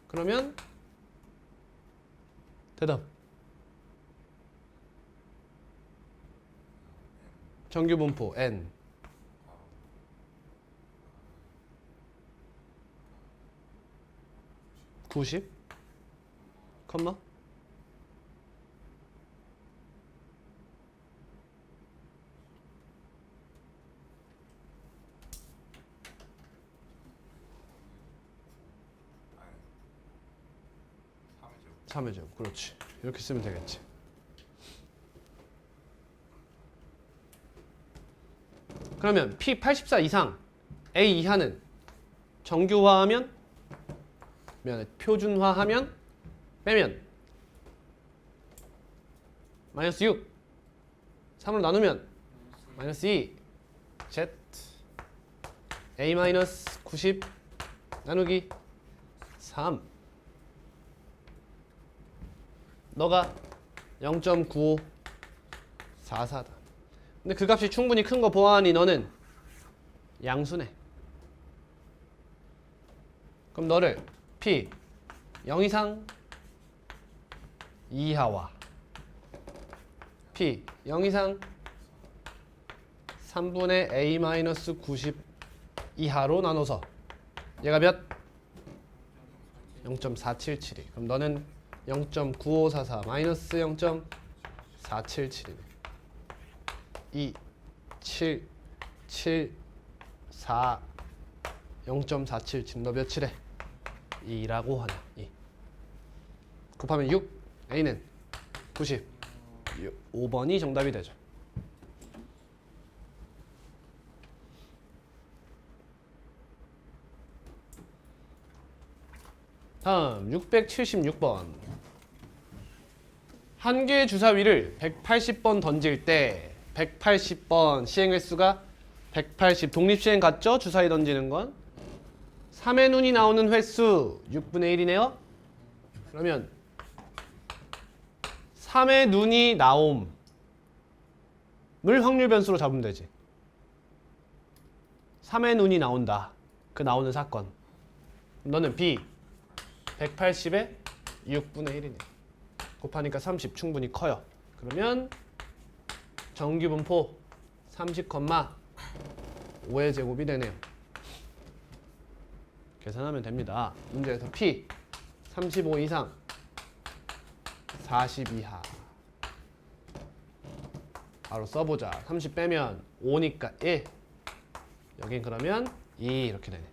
그러면 대답. 정규 분포 n 90 컴마 아니 3의 제곱. 그렇지. 이렇게 쓰면 되겠지. 그러면 P 84 이상 A 이하는 정규화하면 미안해 표준화하면 빼면 마이너스 6 3으로 나누면 마이너스 2 Z A 마이너스 90 나누기 3 너가 0.9544다. 근데 그 값이 충분히 큰 거 보아하니 너는 양수네. 그럼 너를 P 0 이상 이하와 P 0 이상 3분의 A 마이너스 90 이하로 나눠서 얘가 몇? 0.477이. 그럼 너는 0.9544 마이너스 0.477이네. 2, 7, 7, 4, 0.477. 너 며칠에? 2라고 하냐? 2. 곱하면 6. A는 90. 5번이 정답이 되죠. 다음 676번. 한 개의 주사위를 180번 던질 때 180번 시행 횟수가 180 독립시행 같죠? 주사위 던지는 건 3의 눈이 나오는 횟수 6분의 1이네요. 그러면 3의 눈이 나옴을 확률 변수로 잡으면 되지. 3의 눈이 나온다. 그 나오는 사건. 너는 B 180에 6분의 1이네. 곱하니까 30 충분히 커요. 그러면 정규 분포 30,5의 제곱이 되네요. 계산하면 됩니다. 문제에서 P 35 이상 40 이하 바로 써보자. 30 빼면 5니까 1. 여긴 그러면 2 이렇게 되네.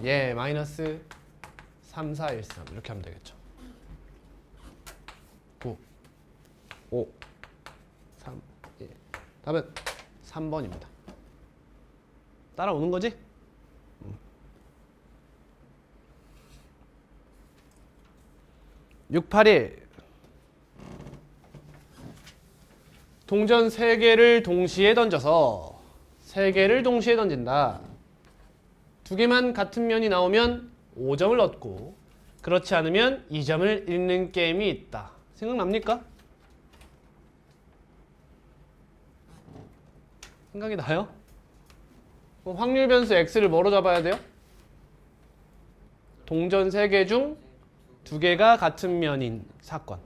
얘 마이너스 3, 4, 1, 3 이렇게 하면 되겠죠. 9, 5, 3, 1. 답은 3번입니다. 따라오는 거지? 681. 동전 3개를 동시에 던져서 3개를 동시에 던진다. 2개만 같은 면이 나오면 5점을 얻고 그렇지 않으면 2점을 잃는 게임이 있다. 생각납니까? 생각이 나요? 그럼 확률 변수 x를 뭐로 잡아야 돼요? 동전 3개 중 2개가 같은 면인 사건.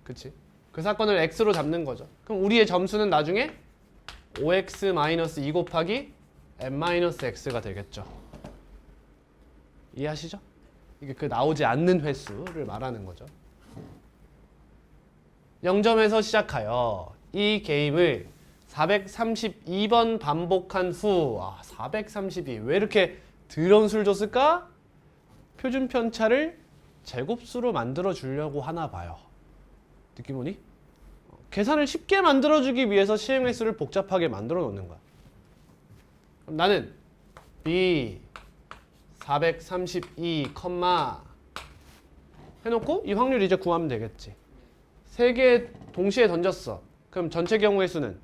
그치? 그 사건을 x로 잡는 거죠. 그럼 우리의 점수는 나중에 5x-2 곱하기 n-x가 되겠죠. 이해하시죠? 이게 그 나오지 않는 횟수를 말하는 거죠. 0점에서 시작하여 이 게임을 432번 반복한 후 432. 왜 이렇게 더러운 술 줬을까? 표준 편차를 제곱수로 만들어 주려고 하나 봐요. 느낌 오니? 계산을 쉽게 만들어 주기 위해서 시행 횟수를 복잡하게 만들어 놓는 거야. 그럼 나는 B 432, 해놓고 이 확률 이제 구하면 되겠지. 3개 동시에 던졌어. 그럼 전체 경우의 수는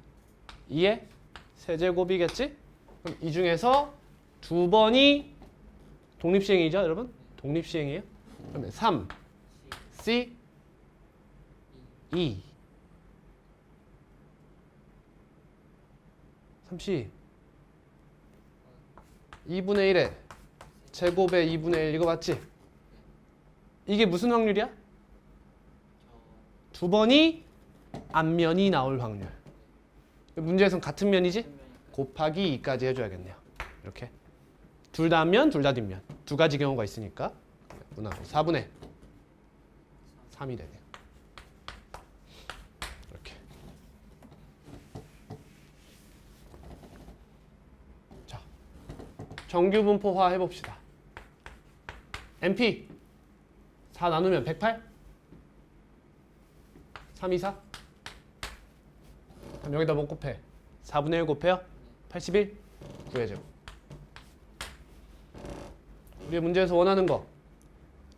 2의 세제곱이겠지? 그럼 이 중에서 2번이 독립시행이죠, 여러분? 독립시행이에요. 그러면 3, C, 2. 3C 2분의 1에 제곱에 2분의 1 이거 맞지? 이게 무슨 확률이야? 두 번이 앞면이 나올 확률. 문제에선 같은 면이지? 곱하기 2까지 해줘야겠네요. 이렇게 둘 다 앞면, 둘 다 뒷면. 두 가지 경우가 있으니까 분하고 4분의 3이 되네요. 이렇게. 자, 정규분포화 해봅시다. MP 4 나누면 108? 3, 2, 4? 그럼 여기다 뭐 곱해? 4분의 1 곱해요? 81? 9의 제곱. 우리 문제에서 원하는 거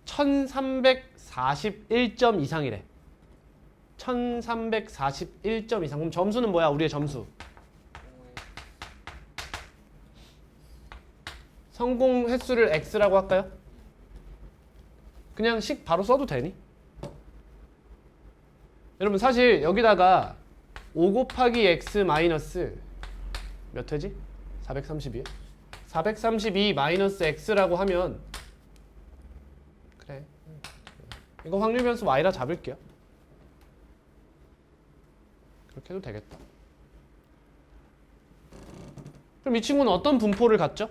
1341점 이상이래. 1341점 이상. 그럼 점수는 뭐야? 우리의 점수. 성공 횟수를 x라고 할까요? 그냥 식 바로 써도 되니? 여러분 사실 여기다가 5 곱하기 x 마이너스 몇 회지? 432? 432 마이너스 x라고 하면 그래 이거 확률 변수 y라 잡을게요. 그렇게 해도 되겠다. 그럼 이 친구는 어떤 분포를 갖죠?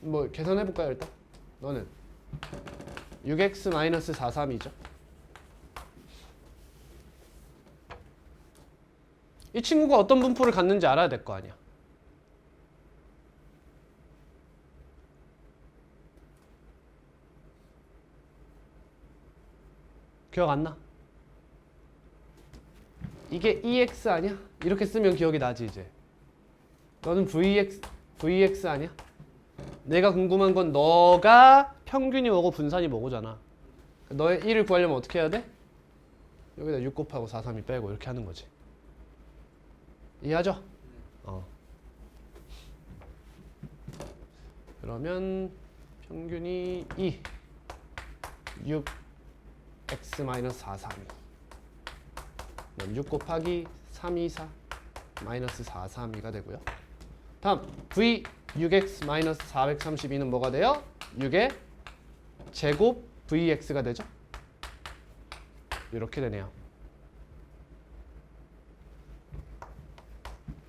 뭐 계산해볼까요 일단? 너는 6x-43이죠. 이 친구가 어떤 분포를 갖는지 알아야 될 거 아니야. 기억 안 나? 이게 EX 아니야? 이렇게 쓰면 기억이 나지 이제. 너는 VX 아니야? 내가 궁금한 건 너가 평균이 뭐고 분산이 뭐고잖아. 너의 1을 구하려면 어떻게 해야 돼? 여기다 6 곱하고 4, 3이 빼고 이렇게 하는 거지. 이해하죠? 그러면 평균이 2 6x-4, 3이 6 곱하기 3, 2, 4 마이너스 4, 3, 2가 되고요. 다음 v 6x-432는 뭐가 돼요? 6의 제곱 vx가 되죠? 이렇게 되네요.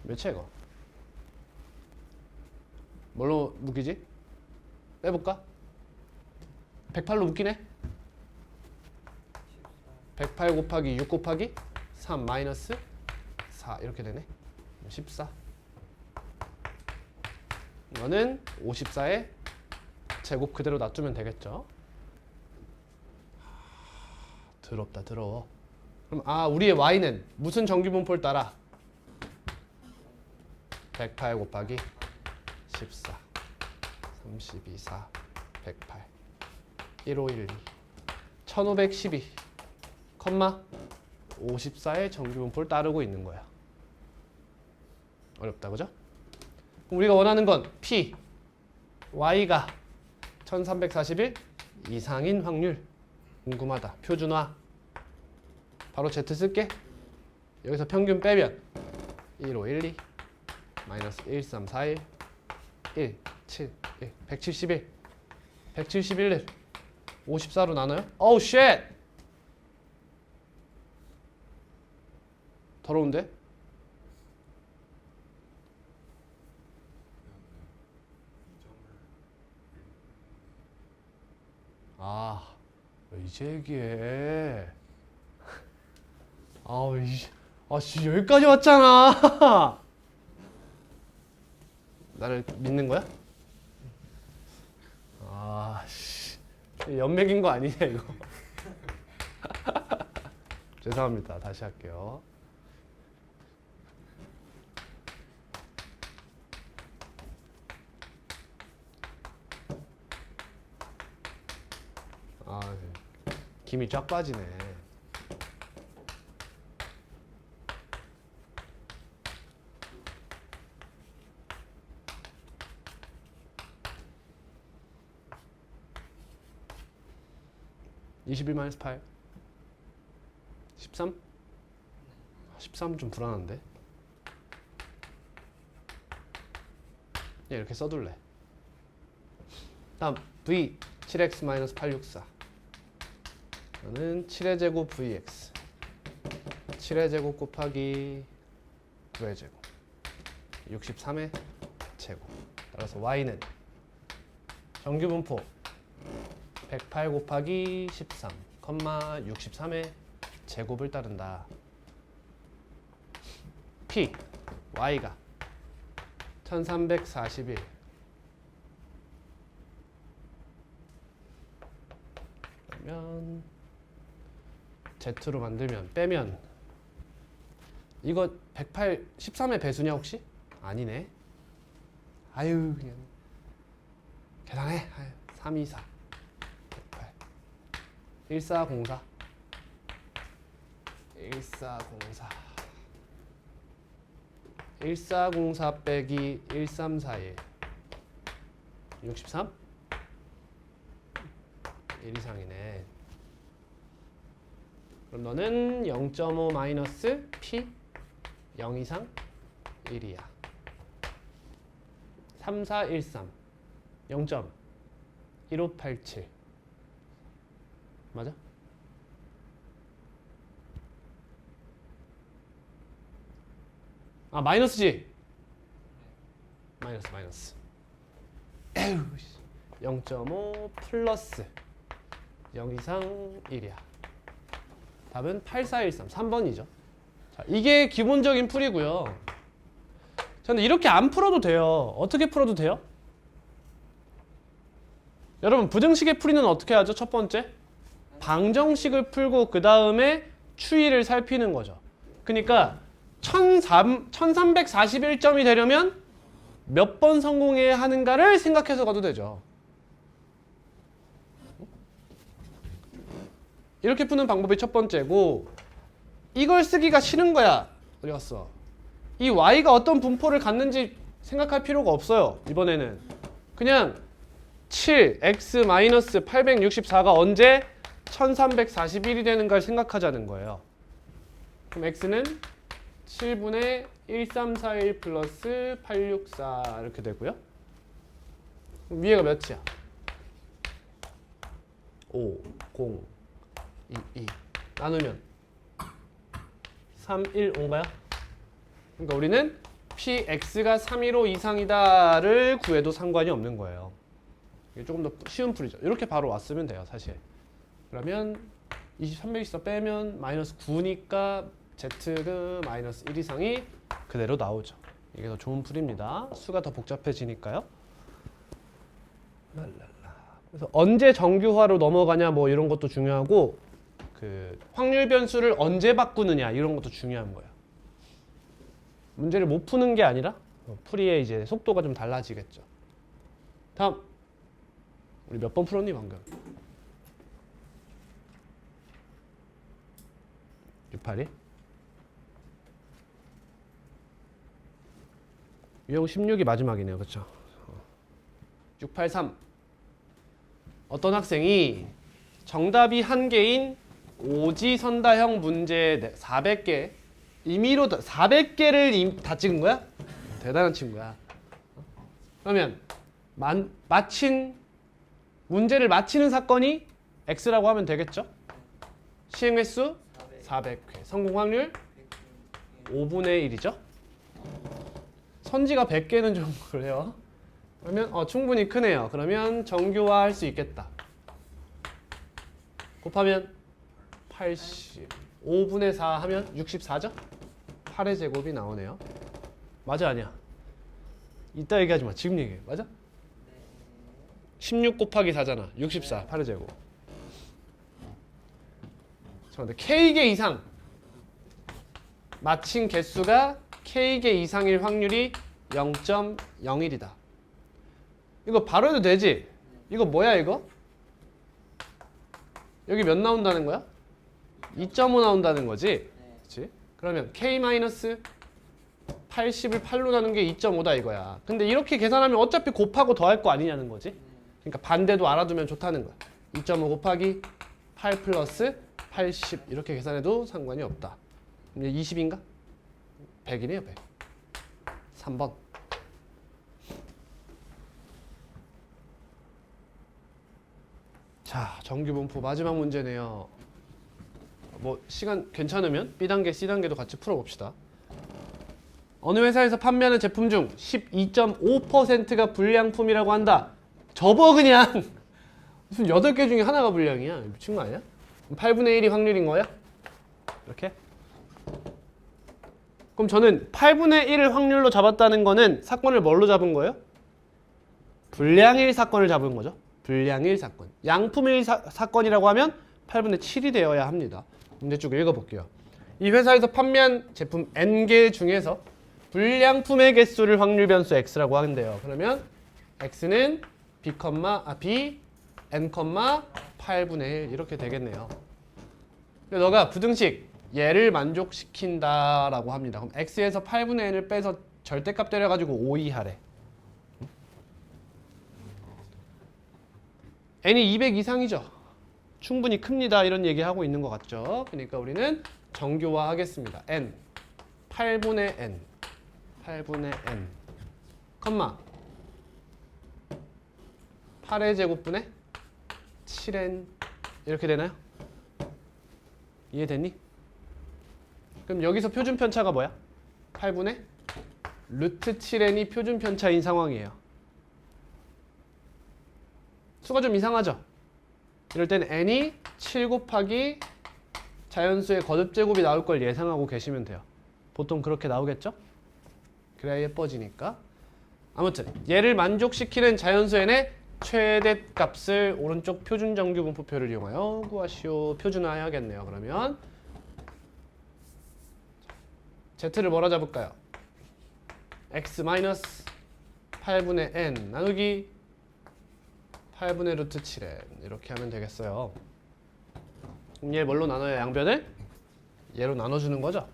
몇이야 이거? 뭘로 묶이지? 빼볼까? 108로 묶이네? 108 곱하기 6 곱하기 3 마이너스 4 이렇게 되네. 14. 이거는 54의 제곱 그대로 놔두면 되겠죠. 더럽다 더러워. 그럼 우리의 y는 무슨 정규분포를 따라? 108 곱하기 14 32 4 108 1512 1512 컴마 54의 정규분포를 따르고 있는 거야. 어렵다 그죠? 우리가 원하는 건 P, Y가 1341 이상인 확률. 궁금하다. 표준화. 바로 Z 쓸게. 여기서 평균 빼면 1512 마이너스 1341 1, 7, 1, 171 171을 54로 나눠요? 어우 쉣! 더러운데? 이제 얘기해. 씨, 여기까지 왔잖아. 나를 믿는 거야? 씨. 연맥인 거 아니냐, 이거? 죄송합니다. 다시 할게요. 김이 쫙 빠지네. 21-8 13? 13 좀 불안한데. 이렇게 써둘래. 다음 v 7x-864 이거는 7의 제곱 vx 7의 제곱 곱하기 9의 제곱 63의 제곱. 따라서 y는 정규분포 108 곱하기 13, 63의 제곱을 따른다. p y가 1341 그러면 z로 만들면 빼면 이거 108 13의 배수냐 혹시? 아니네. 아유 그냥 계산해. 324 108 1404 1404 1404 빼기 1341 63 1 이상이네. 그럼 너는 0.5 마이너스 p 0 이상 1이야. 3413 0.1587 맞아? 아 마이너스지? 마이너스 에휴 0.5 플러스 0 이상 1이야. 답은 8413 3번이죠. 자, 이게 기본적인 풀이고요. 자, 근데 이렇게 안 풀어도 돼요. 어떻게 풀어도 돼요? 여러분 부등식의 풀이는 어떻게 하죠? 첫 번째 방정식을 풀고 그 다음에 추이를 살피는 거죠. 그러니까 1341점이 되려면 몇 번 성공해야 하는가를 생각해서 가도 되죠. 이렇게 푸는 방법이 첫 번째고, 이걸 쓰기가 싫은 거야. 어디 갔어? 이 y가 어떤 분포를 갖는지 생각할 필요가 없어요. 이번에는 그냥 7x-864가 언제 1341이 되는 걸 생각하자는 거예요. 그럼 x는 7분의 1341 플러스 864 이렇게 되고요. 그럼 위에가 몇이야? 5, 0, 2 나누면 3, 1, 5인가요? 그러니까 우리는 px가 315 이상이다를 구해도 상관이 없는 거예요. 이게 조금 더 쉬운 풀이죠. 이렇게 바로 왔으면 돼요, 사실. 그러면 2324 빼면 마이너스 9니까 z는 마이너스 1 이상이 그대로 나오죠. 이게 더 좋은 풀입니다. 수가 더 복잡해지니까요. 그래서 언제 정규화로 넘어가냐 뭐 이런 것도 중요하고, 그 확률 변수를 언제 바꾸느냐 이런 것도 중요한 거예요. 문제를 못 푸는 게 아니라 풀이의 이제 속도가 좀 달라지겠죠. 다음 우리 몇 번 풀었니 방금? 682? 유형 16이 마지막이네요. 그렇죠? 683 어떤 학생이 정답이 1개인 오지선다형 문제 400개 임의로 400개를 다 찍은 거야? 대단한 친구야. 그러면 문제를 마치는 사건이 X라고 하면 되겠죠? 시행 횟수 400회, 성공 확률 5분의 1이죠? 선지가 100개는 좀 그래요. 그러면 충분히 크네요. 그러면 정규화 할 수 있겠다. 곱하면 80, 5분의 4 하면 64죠? 8의 제곱이 나오네요. 맞아 아니야? 이따 얘기하지 마. 지금 얘기해. 맞아? 16 곱하기 4잖아. 64, 8의 제곱. 잠깐만, K개 이상 마친 개수가 K개 이상일 확률이 0.01이다. 이거 바로 해도 되지? 이거 뭐야 이거? 여기 몇 나온다는 거야? 2.5 나온다는 거지? 그렇지? 그러면 K-80을 8로 나눈 게 2.5다 이거야. 근데 이렇게 계산하면 어차피 곱하고 더할 거 아니냐는 거지? 그러니까 반대도 알아두면 좋다는 거야. 2.5 곱하기 8 플러스 80 이렇게 계산해도 상관이 없다. 20인가? 100이네요. 100. 3번. 자, 정규분포 마지막 문제네요. 뭐 시간 괜찮으면 B단계, C단계도 같이 풀어봅시다. 어느 회사에서 판매하는 제품 중 12.5%가 불량품이라고 한다. 접어 그냥. 무슨 8개 중에 하나가 불량이야. 미친 거 아니야? 8분의 1이 확률인 거야? 이렇게? 그럼 저는 8분의 1을 확률로 잡았다는 거는 사건을 뭘로 잡은 거예요? 불량일 사건을 잡은 거죠. 불량일 사건. 양품일 사건이라고 하면 8분의 7이 되어야 합니다. 문제 쭉 읽어볼게요. 이 회사에서 판매한 제품 N개 중에서 불량품의 개수를 확률 변수 X라고 하는데요. 그러면 X는 B, N, 8분의 1 이렇게 되겠네요. 너가 부등식 얘를 만족시킨다라고 합니다. 그럼 X에서 8분의 N을 빼서 절대값 때려가지고 5 이하래. N이 200 이상이죠. 충분히 큽니다. 이런 얘기하고 있는 것 같죠. 그러니까 우리는 정교화하겠습니다. N, 8분의 N, 8분의 N, 컴마 8의 제곱분의 7N 이렇게 되나요? 이해됐니? 그럼 여기서 표준 편차가 뭐야? 8분의 루트 7N이 표준 편차인 상황이에요. 수가 좀 이상하죠? 이럴 때는 N이 7 곱하기 자연수의 거듭제곱이 나올 걸 예상하고 계시면 돼요. 보통 그렇게 나오겠죠? 그래야 예뻐지니까. 아무튼 얘를 만족시키는 자연수 N의 최대값을 오른쪽 표준 정규 분포표를 이용하여 구하시오. 표준화해야겠네요. 그러면 Z를 뭐라 잡을까요? X 마이너스 8분의 N 나누기 8분의 루트 7N 이렇게 하면 되겠어요. 그럼 얘 뭘로 나눠요? 양변을? 얘로 나눠주는 거죠.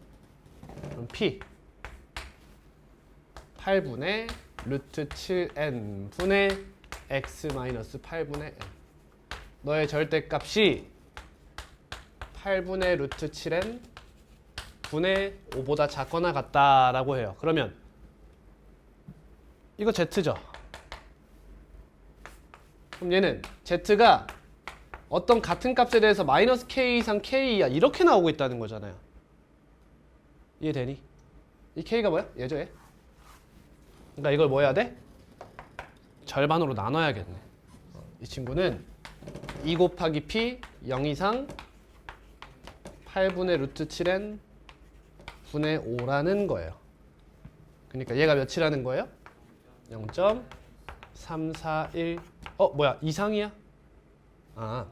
그럼 P 8분의 루트 7N 분의 X 마이너스 8분의 N 너의 절대값이 8분의 루트 7N 분의 5보다 작거나 같다라고 해요. 그러면 이거 Z죠. 그럼 얘는 Z가 어떤 같은 값에 대해서 마이너스 K 이상 K 이하 이렇게 나오고 있다는 거잖아요. 이해되니? 이 K가 뭐야? 얘죠 얘? 그러니까 이걸 뭐 해야 돼? 절반으로 나눠야겠네. 이 친구는 2 곱하기 P 0 이상 8분의 루트 7N 분의 5라는 거예요. 그러니까 얘가 몇이라는 거예요? 0.341 뭐야 이상이야? 아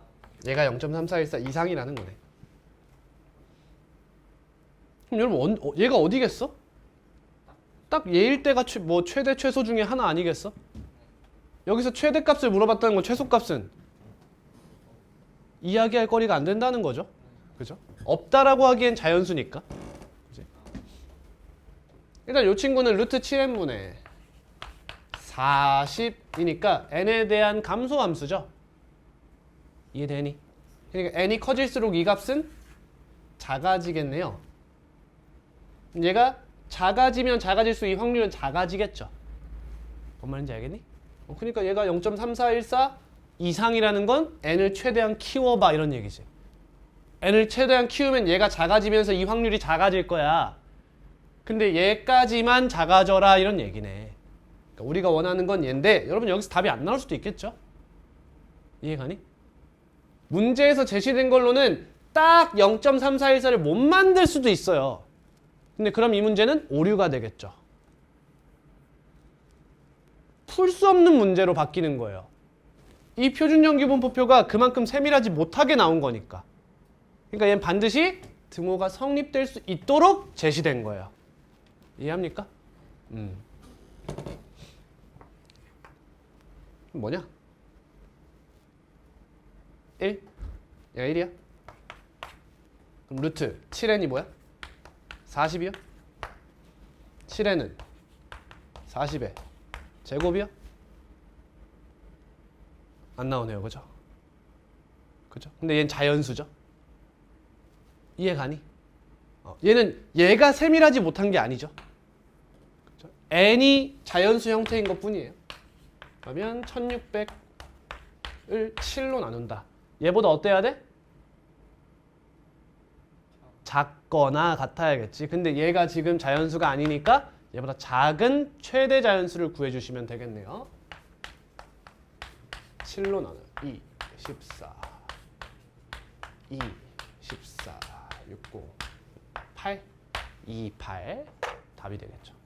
얘가 0.3414 이상이라는 거네. 그럼 여러분 얘가 어디겠어? 딱 얘일 때가 최대 최소 중에 하나 아니겠어? 여기서 최대값을 물어봤다는 건 최소값은 이야기할 거리가 안 된다는 거죠. 그죠? 없다라고 하기엔 자연수니까. 그치? 일단 이 친구는 루트 7n분의 40이니까 n에 대한 감소 함수죠. 이해되니? 그러니까 n이 커질수록 이 값은 작아지겠네요. 얘가 작아지면 작아질수록 이 확률은 작아지겠죠. 뭔 말인지 알겠니? 그러니까 얘가 0.3414 이상이라는 건 n을 최대한 키워봐 이런 얘기지. n을 최대한 키우면 얘가 작아지면서 이 확률이 작아질 거야. 근데 얘까지만 작아져라 이런 얘기네. 그러니까 우리가 원하는 건 얘인데 여러분 여기서 답이 안 나올 수도 있겠죠? 이해가니? 문제에서 제시된 걸로는 딱 0.3414를 못 만들 수도 있어요. 근데 그럼 이 문제는 오류가 되겠죠. 풀 수 없는 문제로 바뀌는 거예요. 이 표준정규분포표가 그만큼 세밀하지 못하게 나온 거니까. 그러니까 얘는 반드시 등호가 성립될 수 있도록 제시된 거예요. 이해합니까? 뭐냐? 1? 얘가 1이야? 그럼 루트 7n이 뭐야? 40이요? 7n은 40에 제곱이요? 안 나오네요. 그죠? 그죠? 근데 얘는 자연수죠. 이해가니? 얘는 얘가 세밀하지 못한 게 아니죠. 그죠? n이 자연수 형태인 것 뿐이에요. 그러면 1600을 7로 나눈다. 얘보다 어때야 돼? 작거나 같아야겠지. 근데 얘가 지금 자연수가 아니니까 얘보다 작은 최대 자연수를 구해주시면 되겠네요. 7로 나눠 2, 14, 2, 14, 60, 8, 2, 8 답이 되겠죠.